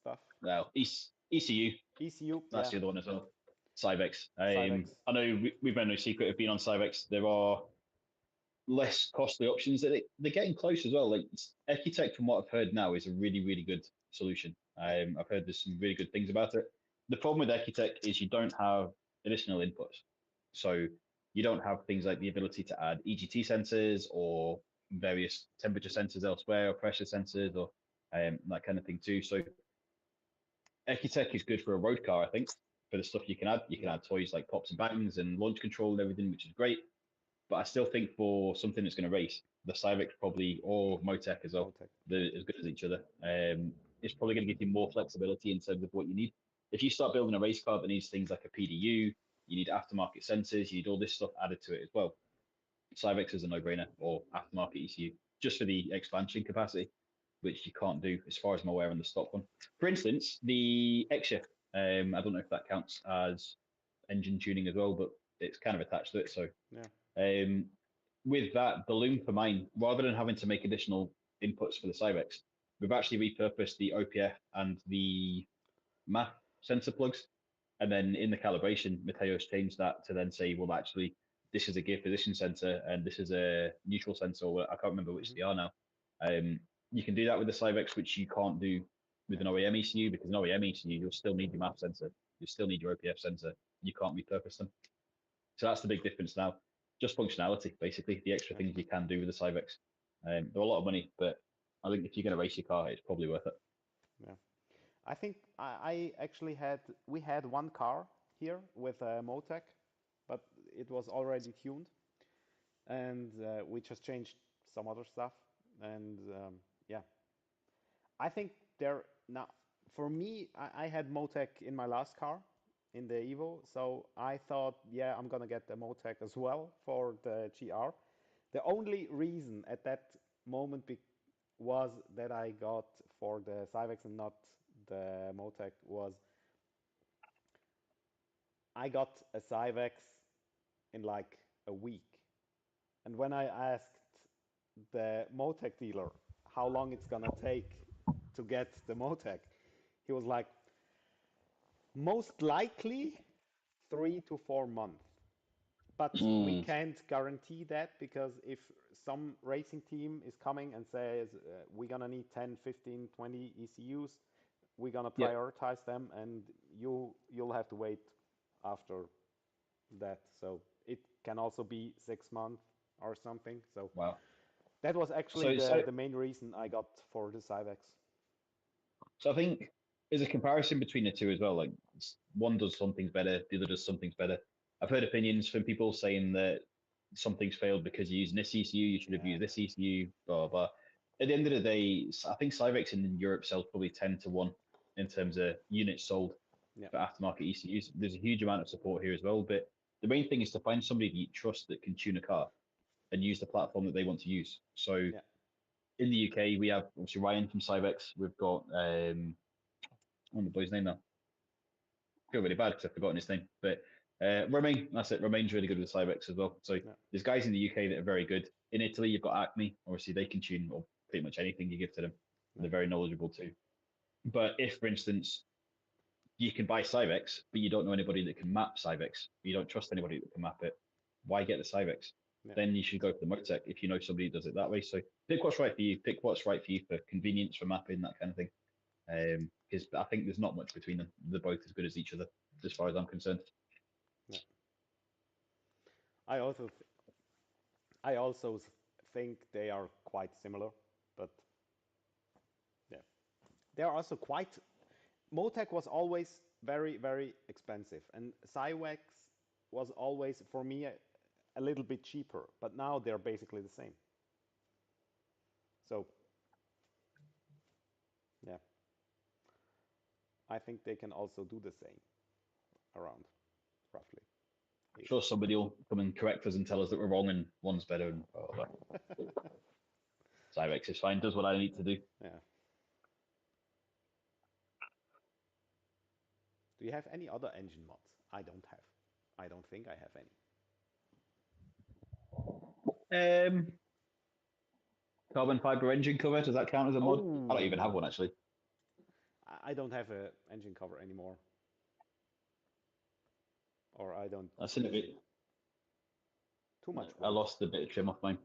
stuff. Well, ECU, ECU. that's Yeah. the other one as well. Cybex. Cybex. I know we've made no secret of being on Cybex. There are less costly options. They're getting close as well. Like Ecutech, from what I've heard now, is a really, really good solution. Yeah. I've heard there's some really good things about it. The problem with Ecutech is you don't have additional inputs. So you don't have things like the ability to add EGT sensors or various temperature sensors elsewhere or pressure sensors or that kind of thing too. So Ecutech is good for a road car, I think, for the stuff you can add. You can Yeah. add toys like pops and bangs and launch control and everything, which is great. But I still think for something that's going to race, the Cybex probably, or Motec as well, Motec. Yeah. they're as good as each other. It's probably going to give you more flexibility in terms of what you need. If you start building a race car that needs things like a PDU, you need aftermarket sensors, you need all this stuff added to it as well. Cybex is a no-brainer, or aftermarket ECU, just for the expansion capacity, which you can't do as far as I'm aware on the stock one. For instance, the X-Shift, I don't know if that counts as engine tuning as well, but it's kind of attached to it. So Yeah. um, with that balloon for mine, rather than having to make additional inputs for the Cybex, we've actually repurposed the OPF and the MAF sensor plugs. And then in the calibration, Mateos changed that to then say, well, actually, this is a gear position sensor and this is a neutral sensor. I can't remember which Hmm. they are now. You can do that with the Cyvex, which you can't do with an OEM ECU, because an OEM ECU, you'll still need your MAP sensor. You still need your OPF sensor. You can't repurpose them. So that's the big difference now. Just functionality, basically, the extra Yeah. things you can do with the Cyvex. They're a lot of money, but I think if you're going to race your car, it's probably worth it. Yeah. I think I actually we had one car here with a Motec, but it was already tuned, and we just changed some other stuff. And yeah, I think there now for me, I had Motec in my last car in the Evo, so I thought, yeah, I'm gonna get the Motec as well for the GR. The only reason at that moment was that I got for the Cyvex and not the Motec was I got a Cyvex in like a week. And when I asked the Motec dealer how long it's gonna take to get the Motec, he was like, most likely 3 to 4 months. But we Mm, can't guarantee that because if some racing team is coming and says we're gonna need 10, 15, 20 ECUs, we're gonna yeah. prioritize them, and you'll have to wait after that. So it can also be 6 months or something. So Wow. that was actually So, so, the main reason I got for the Cyvex. so I think there's a comparison between the two as well. Like one does some things better, the other does some things better. I've heard opinions from people saying that something's failed because you're using this ECU, you should have Yeah, used this ECU, blah, blah, blah. At the end of the day, I think Cyvex in Europe sells probably 10 to 1 in terms of units sold yeah, for aftermarket ECUs. There's a huge amount of support here as well, but the main thing is to find somebody that you trust that can tune a car and use the platform that they want to use. So yeah, in the UK, we have obviously Ryan from Cyvex. We've got the boy's name now. I feel really bad because I've forgotten his name, but Romain, that's it. Romain's really good with Cyvex as well. So yeah, there's guys in the UK that are very good. In Italy, you've got Acme. Obviously, they can tune or pretty much anything you give to them. yeah, They're very knowledgeable too. But if, for instance, you can buy Cyvex, but you don't know anybody that can map Cyvex, you don't trust anybody that can map it, why get the Cyvex? yeah. Then you should go for the Motec if you know somebody who does it that way. So pick what's right for you. Pick what's right for you for convenience, for mapping, that kind of thing. Because I think there's not much between them. They're both as good as each other, as far as I'm concerned. Yeah. I also th I also think they are quite similar, but yeah, they are also quite. Motec was always very, very expensive, and Cyvex was always for me a little bit cheaper, but now they're basically the same. So yeah, I think they can also do the same around roughly I'm ish. sure somebody will come and correct us and tell us that we're wrong and one's better and blah, blah, blah. Cyrex is fine, does what I need to do. Yeah. Do you have any other engine mods? I don't have. I don't think I have any. Um, Carbon fiber engine cover, does that count as a mod? I don't even have Oh, one actually. I don't have a engine cover anymore, or I don't That's in a use bit. it. Too much I work. lost a bit of trim off mine.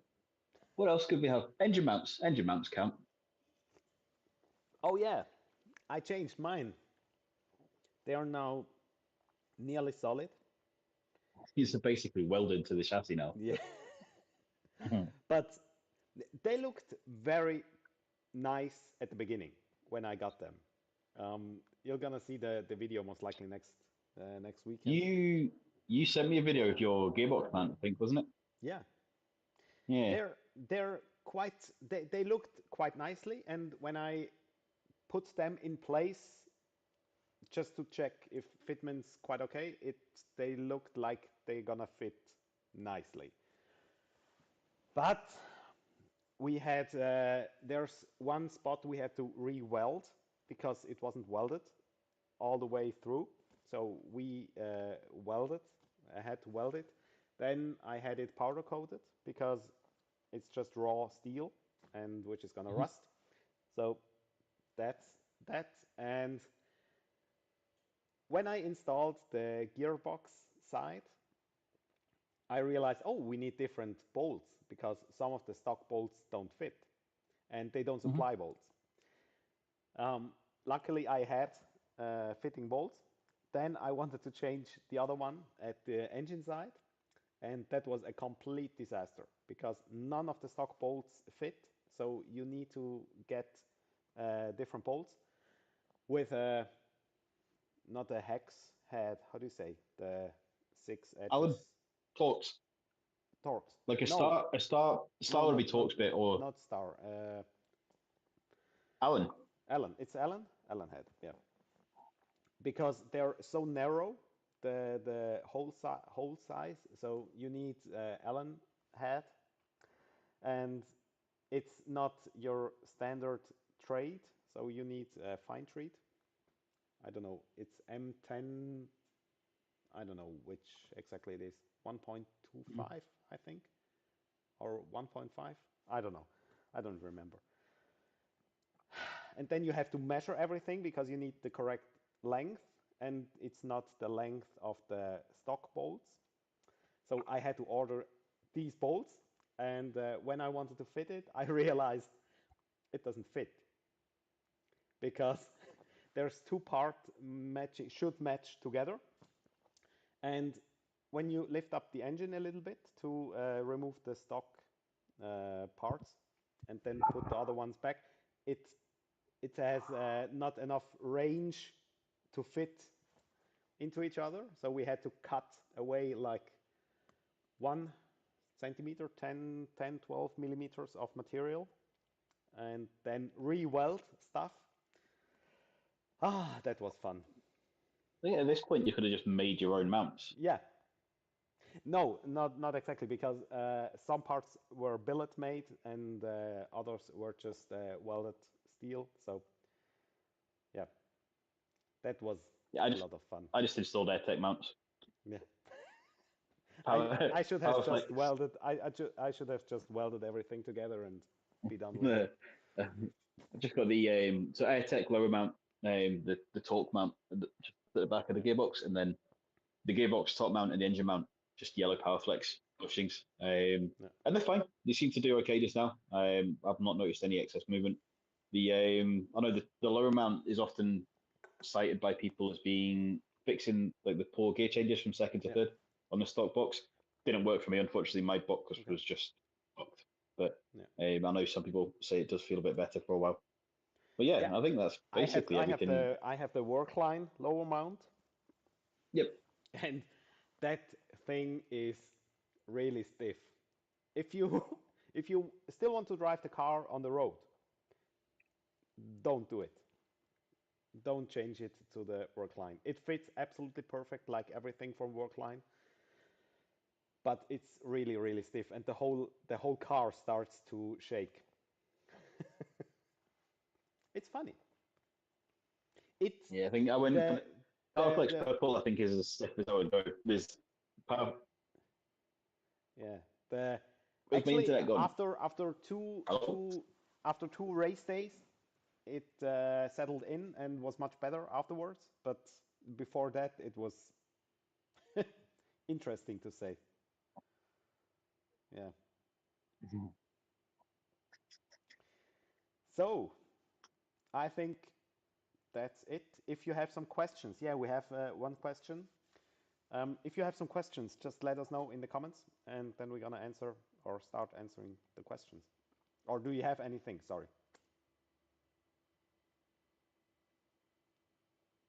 What else could we have? Engine mounts. Engine mounts count. Oh yeah, I changed mine. They are now nearly solid. These are basically welded to the chassis now. Yeah, but they looked very nice at the beginning when I got them. You're gonna see the video most likely next weekend. You sent me a video of your gearbox mount, I think, wasn't it? Yeah, Yeah. they're quite they looked quite nicely, and when I put them in place just to check if fitment's quite okay, they looked like they're gonna fit nicely. But we had there's one spot we had to re-weld because it wasn't welded all the way through. So we welded. I had to weld it. Then I had it powder coated because it's just raw steel and which is gonna Mhm. rust. So that's that. And when I installed the gearbox side, I realized, oh, we need different bolts because some of the stock bolts don't fit and they don't Hmm. supply bolts. Luckily, I had fitting bolts. Then I wanted to change the other one at the engine side, and that was a complete disaster because none of the stock bolts fit. So you need to get different bolts with a not a hex head. How do you say the six I would edges? Torx, Torx. like No, a no, star would be not Torx bit or not star. Allen. Allen. It's Allen. Allen head. Yeah, because they're so narrow, the hole size. So you need Allen head, and it's not your standard trade. So you need fine treat. I don't know. It's M10. I don't know which exactly it is. 1.25, I think, or 1.5. I don't know. I don't remember. And then you have to measure everything because you need the correct length, and it's not the length of the stock bolts. So I had to order these bolts, and when I wanted to fit it, I realized it doesn't fit because there's two parts matching should match together, and when you lift up the engine a little bit to remove the stock parts and then put the other ones back, it it has not enough range to fit into each other. So we had to cut away like 1 centimeter, 12 millimeters of material, and then re-weld stuff. Ah, that was fun. I think at this point you could have just made your own mounts. Yeah. No, not exactly, because some parts were billet made and others were just welded steel. So yeah, that was Yeah, a lot of fun. I just installed AirTech mounts. Yeah. I Power should have just Powerflex. welded. I should have just welded everything together and be done with it. I've just got the so AirTech lower mount, the torque mount just at the back of the gearbox, and then the gearbox top mount and the engine mount, just yellow Powerflex bushings. Yeah. And they're fine. They seem to do okay just now. I've not noticed any excess movement. I know the lower mount is often cited by people as being fixing like the poor gear changes from second to Yeah. third on the stock box. Didn't work for me, unfortunately. My box Okay. was just fucked. But Yeah. I know some people say it does feel a bit better for a while. But yeah, Yeah. I think that's basically everything. I have the work line lower mount, Yep. and that thing is really stiff. If you if you still want to drive the car on the road, don't do it. Don't change it to the work line. It fits absolutely perfect like everything from work line, but it's really really stiff, and the whole car starts to shake. It's funny. It's Yeah, I think I went the Powerflex the Purple. I think is as stiff as I would go. There's power. yeah the Where's my actually internet gone? after two Oh, two after two race days, it settled in and was much better afterwards. But before that, it was interesting to say. Yeah. So I think that's it. If you have some questions, yeah, we have one question. If you have some questions, just let us know in the comments, and then we're gonna answer or start answering the questions. Or do you have anything? Sorry.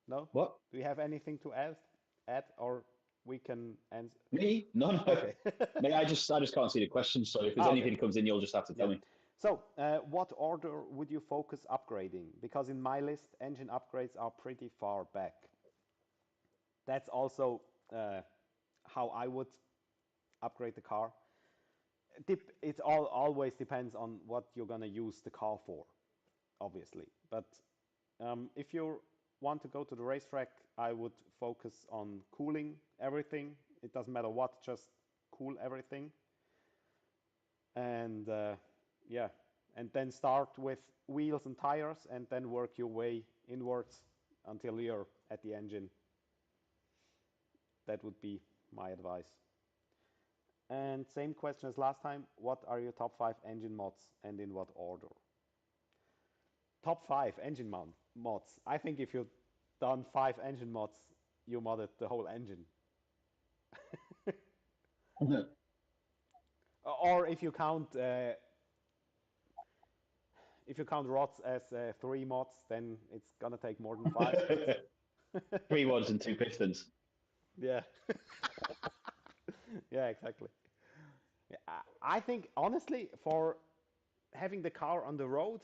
No? what? Do you have anything to add? Add, or we can answer? Me? No, no. Okay. Mate, I just can't see the questions. So if there's Ah, okay. anything that comes in, you'll just have to tell Yeah. me. So, what order would you focus upgrading? Because in my list, engine upgrades are pretty far back. That's also how I would upgrade the car. It all always depends on what you're gonna use the car for, obviously. But if you want to go to the racetrack, I would focus on cooling everything. It doesn't matter what, just cool everything. And yeah, and then start with wheels and tires, and then work your way inwards until you're at the engine. That would be my advice. And same question as last time. What are your top 5 engine mods and in what order? Top 5 engine mods. I think if you've done 5 engine mods, you modded the whole engine. Or if you count rods as 3 mods, then it's gonna take more than 5. 3 rods and 2 pistons. Yeah, yeah, exactly. Yeah, I think honestly, for having the car on the road,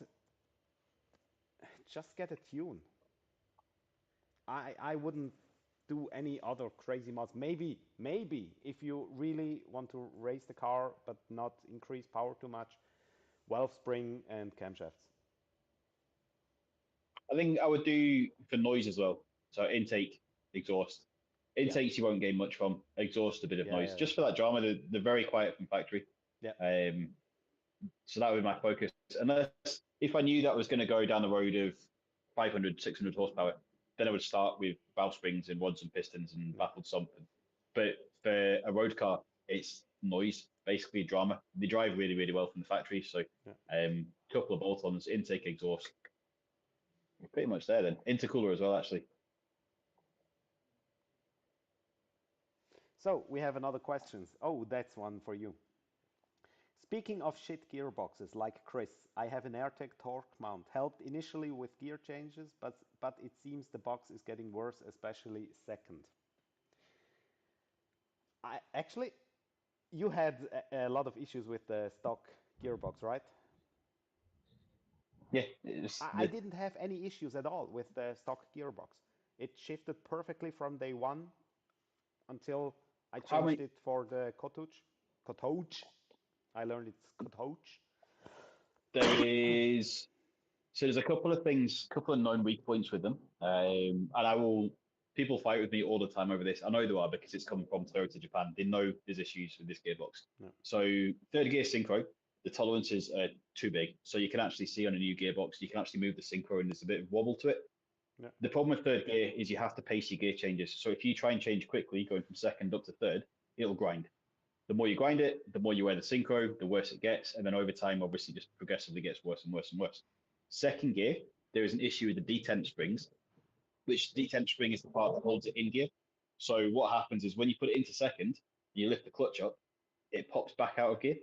just get a tune. I wouldn't do any other crazy mods. Maybe if you really want to race the car but not increase power too much, valve spring and camshafts. I think I would do for noise as well. So intake, exhaust. Yeah, Intakes you won't gain much from. Exhaust a bit of yeah, noise. yeah, yeah. Just for that drama, they're very quiet from factory. Yeah. So that would be my focus. Unless if I knew that was going to go down the road of 500, 600 horsepower, then I would start with valve springs and rods and pistons and baffled sump. But for a road car, it's noise, basically drama. They drive really, really well from the factory. So couple of bolt-ons, intake, exhaust. We're pretty much there then. Intercooler as well, actually. So we have another question. Oh, that's one for you. Speaking of shit gearboxes, like Chris, I have an AirTech torque mount. Helped initially with gear changes, but it seems the box is getting worse, especially second. Actually, you had a lot of issues with the stock gearbox, right? Yeah, I didn't have any issues at all with the stock gearbox. It shifted perfectly from day one until I how changed many? it for the cottage. Cottage. I learned it's cottage. There is. So there's a couple of things, couple of known weak points with them, and I will. People fight with me all the time over this. I know they are because it's come from Toyota Japan. They know there's issues with this gearbox. Yeah. So third gear synchro, the tolerances are too big. So you can actually see on a new gearbox, you can actually move the synchro and there's a bit of wobble to it. Yeah. The problem with third gear is you have to pace your gear changes. So if you try and change quickly, going from second up to third, it'll grind. The more you grind it, the more you wear the synchro, the worse it gets. And then over time, obviously, just progressively gets worse and worse and worse. Second gear, there is an issue with the detent springs, which detent spring is the part that holds it in gear. So what happens is when you put it into second, you lift the clutch up, it pops back out of gear.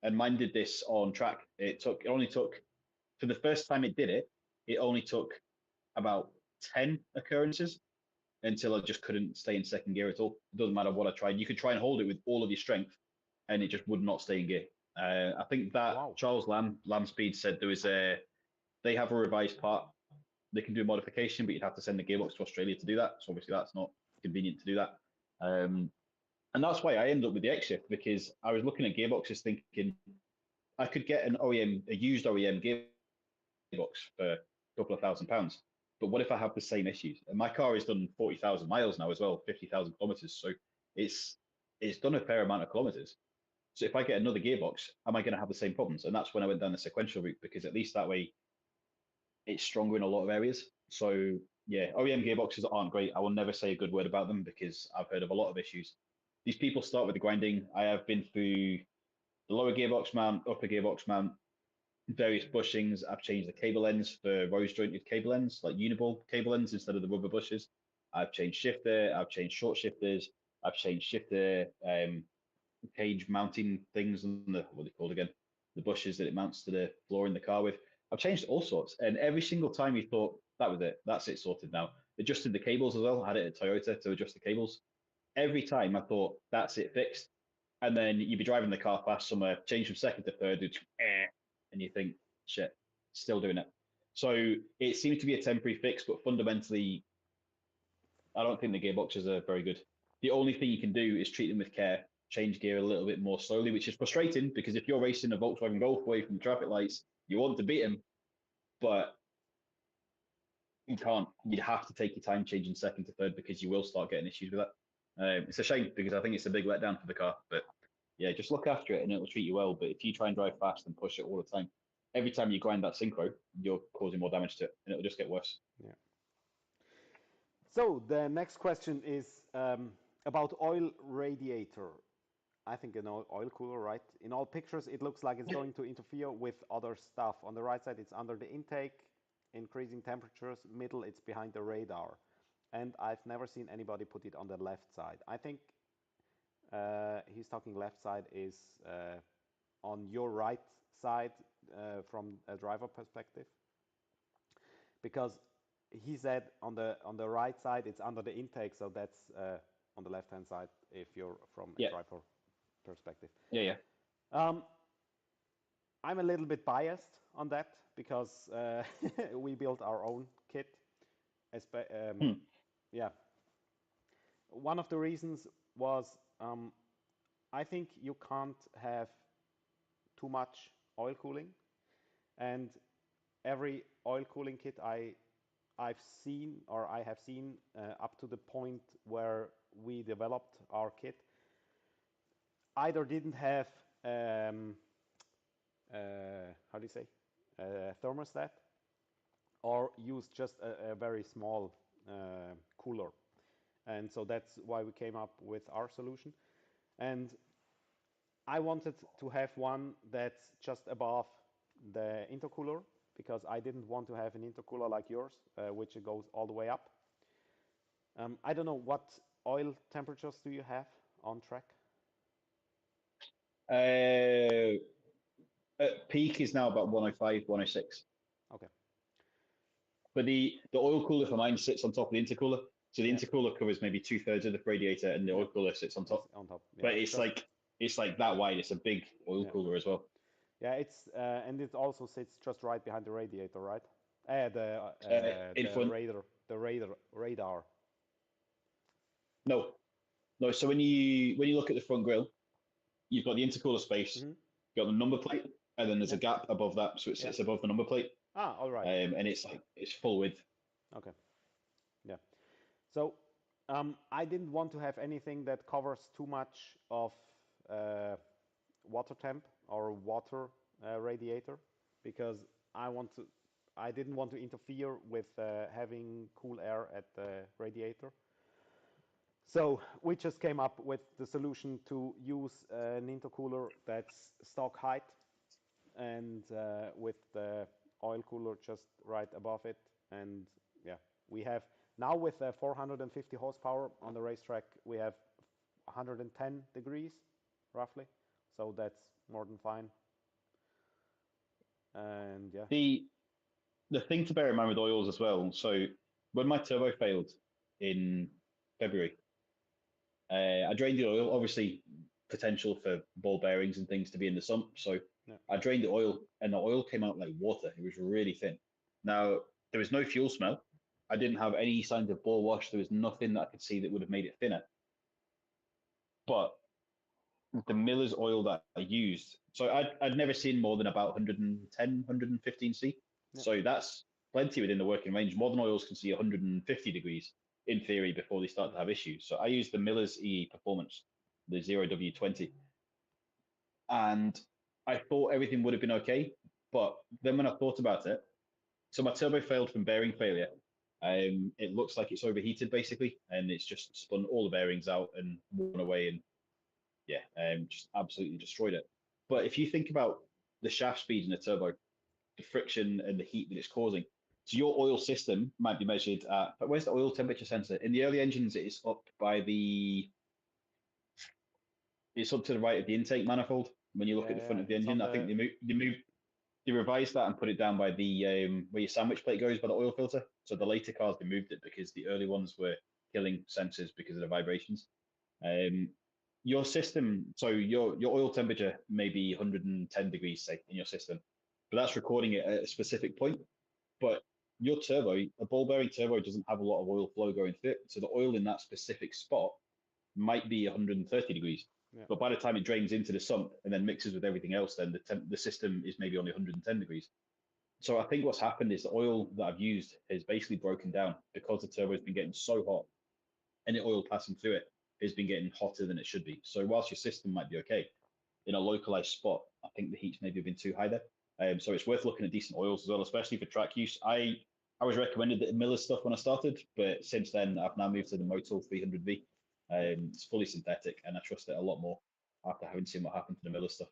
And mine did this on track. It only took for the first time it only took about 10 occurrences until I just couldn't stay in second gear at all. It doesn't matter what I tried. You could try and hold it with all of your strength, and it just would not stay in gear. I think that Wow. Charles Lamb Speed said they have a revised part. They can do a modification, but you'd have to send the gearbox to Australia to do that. So obviously that's not convenient to do that. And that's why I ended up with the X Shift, because I was looking at gearboxes thinking I could get a used OEM gearbox for a couple of £1,000. But what if I have the same issues? And my car has done 40,000 miles now as well, 50,000 kilometers. So it's done a fair amount of kilometers. So if I get another gearbox, am I going to have the same problems? And that's when I went down the sequential route, because at least that way it's stronger in a lot of areas. So yeah, OEM gearboxes aren't great. I will never say a good word about them because I've heard of a lot of issues. These people start with the grinding. I have been through the lower gearbox mount, upper gearbox mount, various bushings. I've changed the cable ends for rose jointed cable ends, like uniball cable ends instead of the rubber bushes. I've changed shifter. I've changed short shifters. I've changed shifter cage mounting things and what are they called again? The bushes that it mounts to the floor in the car with. I've changed all sorts, and every single time you thought that was it, that's it sorted now. Adjusted the cables as well. I had it at Toyota to adjust the cables. Every time I thought that's it fixed, and then you'd be driving the car past somewhere, change from second to third, and you think, shit, still doing it. So it seems to be a temporary fix, but fundamentally, I don't think the gearboxes are very good. The only thing you can do is treat them with care, change gear a little bit more slowly, which is frustrating because if you're racing a Volkswagen Golf away from the traffic lights, you want to beat him, but you can't. You'd have to take your time changing second to third because you will start getting issues with that. It's a shame because I think it's a big letdown for the car, but yeah, just look after it and it'll treat you well. But if you try and drive fast and push it all the time, every time you grind that synchro, you're causing more damage to it and it'll just get worse. Yeah. So the next question is, About oil radiator, I think an oil cooler, right? In all pictures, it looks like it's going to interfere with other stuff. On the right side, it's under the intake, increasing temperatures. Middle, it's behind the radar. And I've never seen anybody put it on the left side. I think he's talking left side is on your right side from a driver perspective. Because he said on the right side, it's under the intake, so that's on the left-hand side if you're from a Yeah. driver perspective. Yeah. I'm a little bit biased on that because we built our own kit. Yeah. One of the reasons was I think you can't have too much oil cooling, and every oil cooling kit I have seen up to the point where we developed our kit either didn't have how do you say thermostat, or used just a very small cooler, and so that's why we came up with our solution. And I wanted to have one that's just above the intercooler because I didn't want to have an intercooler like yours, which goes all the way up. I don't know, what oil temperatures do you have on track? At peak is now about 105, 106. Okay. But the oil cooler for mine sits on top of the intercooler. So the intercooler covers maybe 2/3 of the radiator, and the oil cooler sits on top. Yeah. But it's like that wide. It's a big oil cooler as well. Yeah, it's and it also sits just right behind the radiator, right? In front. Radar. No. So when you look at the front grille, you've got the intercooler space, you've got the number plate, and then there's a gap above that, so it sits above the number plate. Ah, all right. And it's full width. Okay. Yeah. So I didn't want to have anything that covers too much of water temp or water radiator, because I didn't want to interfere with having cool air at the radiator. So we just came up with the solution to use an intercooler that's stock height, and with the oil cooler just right above it. And yeah, we have now with 450 horsepower on the racetrack, we have 110 degrees roughly, so that's more than fine. And yeah, the thing to bear in mind with oils as well, so when my turbo failed in February, I drained the oil. Obviously potential for ball bearings and things to be in the sump, so I drained the oil, and the oil came out like water. It was really thin. Now, there was no fuel smell. I didn't have any signs of ball wash. There was nothing that I could see that would have made it thinner. But the miller's oil that I used, so I'd never seen more than about 110, 115 C. So that's plenty within the working range. Modern oils can see 150 degrees in theory before they start to have issues. So I used the Miller's EE Performance, the 0W20. And I thought everything would have been okay. But then when I thought about it, so my turbo failed from bearing failure. It looks like it's overheated basically, and it's just spun all the bearings out and run away, and just absolutely destroyed it. But if you think about the shaft speed in a turbo, the friction and the heat that it's causing, so your oil system might be measured at, but where's the oil temperature sensor? In the early engines, it's up it's up to the right of the intake manifold. When you look at the front of the engine, I think they revised that and put it down by the where your sandwich plate goes by the oil filter. So the later cars, they moved it because the early ones were killing sensors because of the vibrations. Your system, so your oil temperature may be 110 degrees, say, in your system, but that's recording it at a specific point. But your turbo, a ball bearing turbo, doesn't have a lot of oil flow going through it, so the oil in that specific spot might be 130 degrees. But by the time it drains into the sump and then mixes with everything else, then the system is maybe only 110 degrees. So I think what's happened is the oil that I've used has basically broken down because the turbo has been getting so hot, and the oil passing through it has been getting hotter than it should be. So whilst your system might be okay, in a localized spot, I think the heat's maybe been too high there. So it's worth looking at decent oils as well, especially for track use. I was recommended the Miller stuff when I started, but since then I've now moved to the Motul 300V. It's fully synthetic, and I trust it a lot more after having seen what happened to the Miller stuff.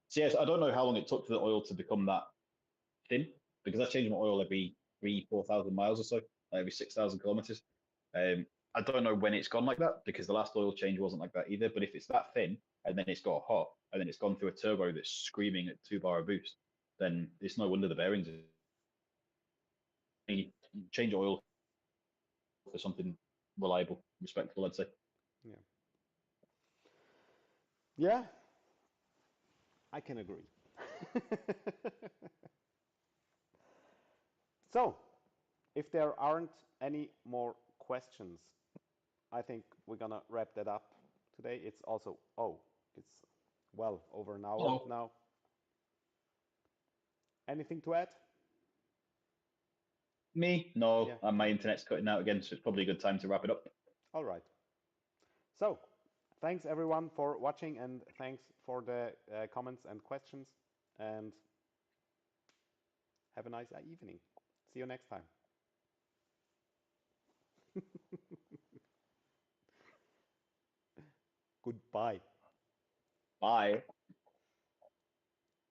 So yes, I don't know how long it took for the oil to become that thin, because I change my oil every 4,000 miles or so, like every 6,000 kilometers. I don't know when it's gone like that, because the last oil change wasn't like that either. But if it's that thin and then it's got hot and then it's gone through a turbo that's screaming at 2 bar of boost, then it's no wonder the bearings. You change oil for something reliable, respectable, I'd say. Yeah. Yeah, I can agree. So, if there aren't any more questions, I think we're gonna wrap that up today. It's also, it's well over an hour Oh, now. Anything to add? me? Yeah, No, my internet's cutting out again, so it's probably a good time to wrap it up. all right. So, thanks everyone for watching, and thanks for the comments and questions, and have a nice evening. See you next time. Goodbye. Bye.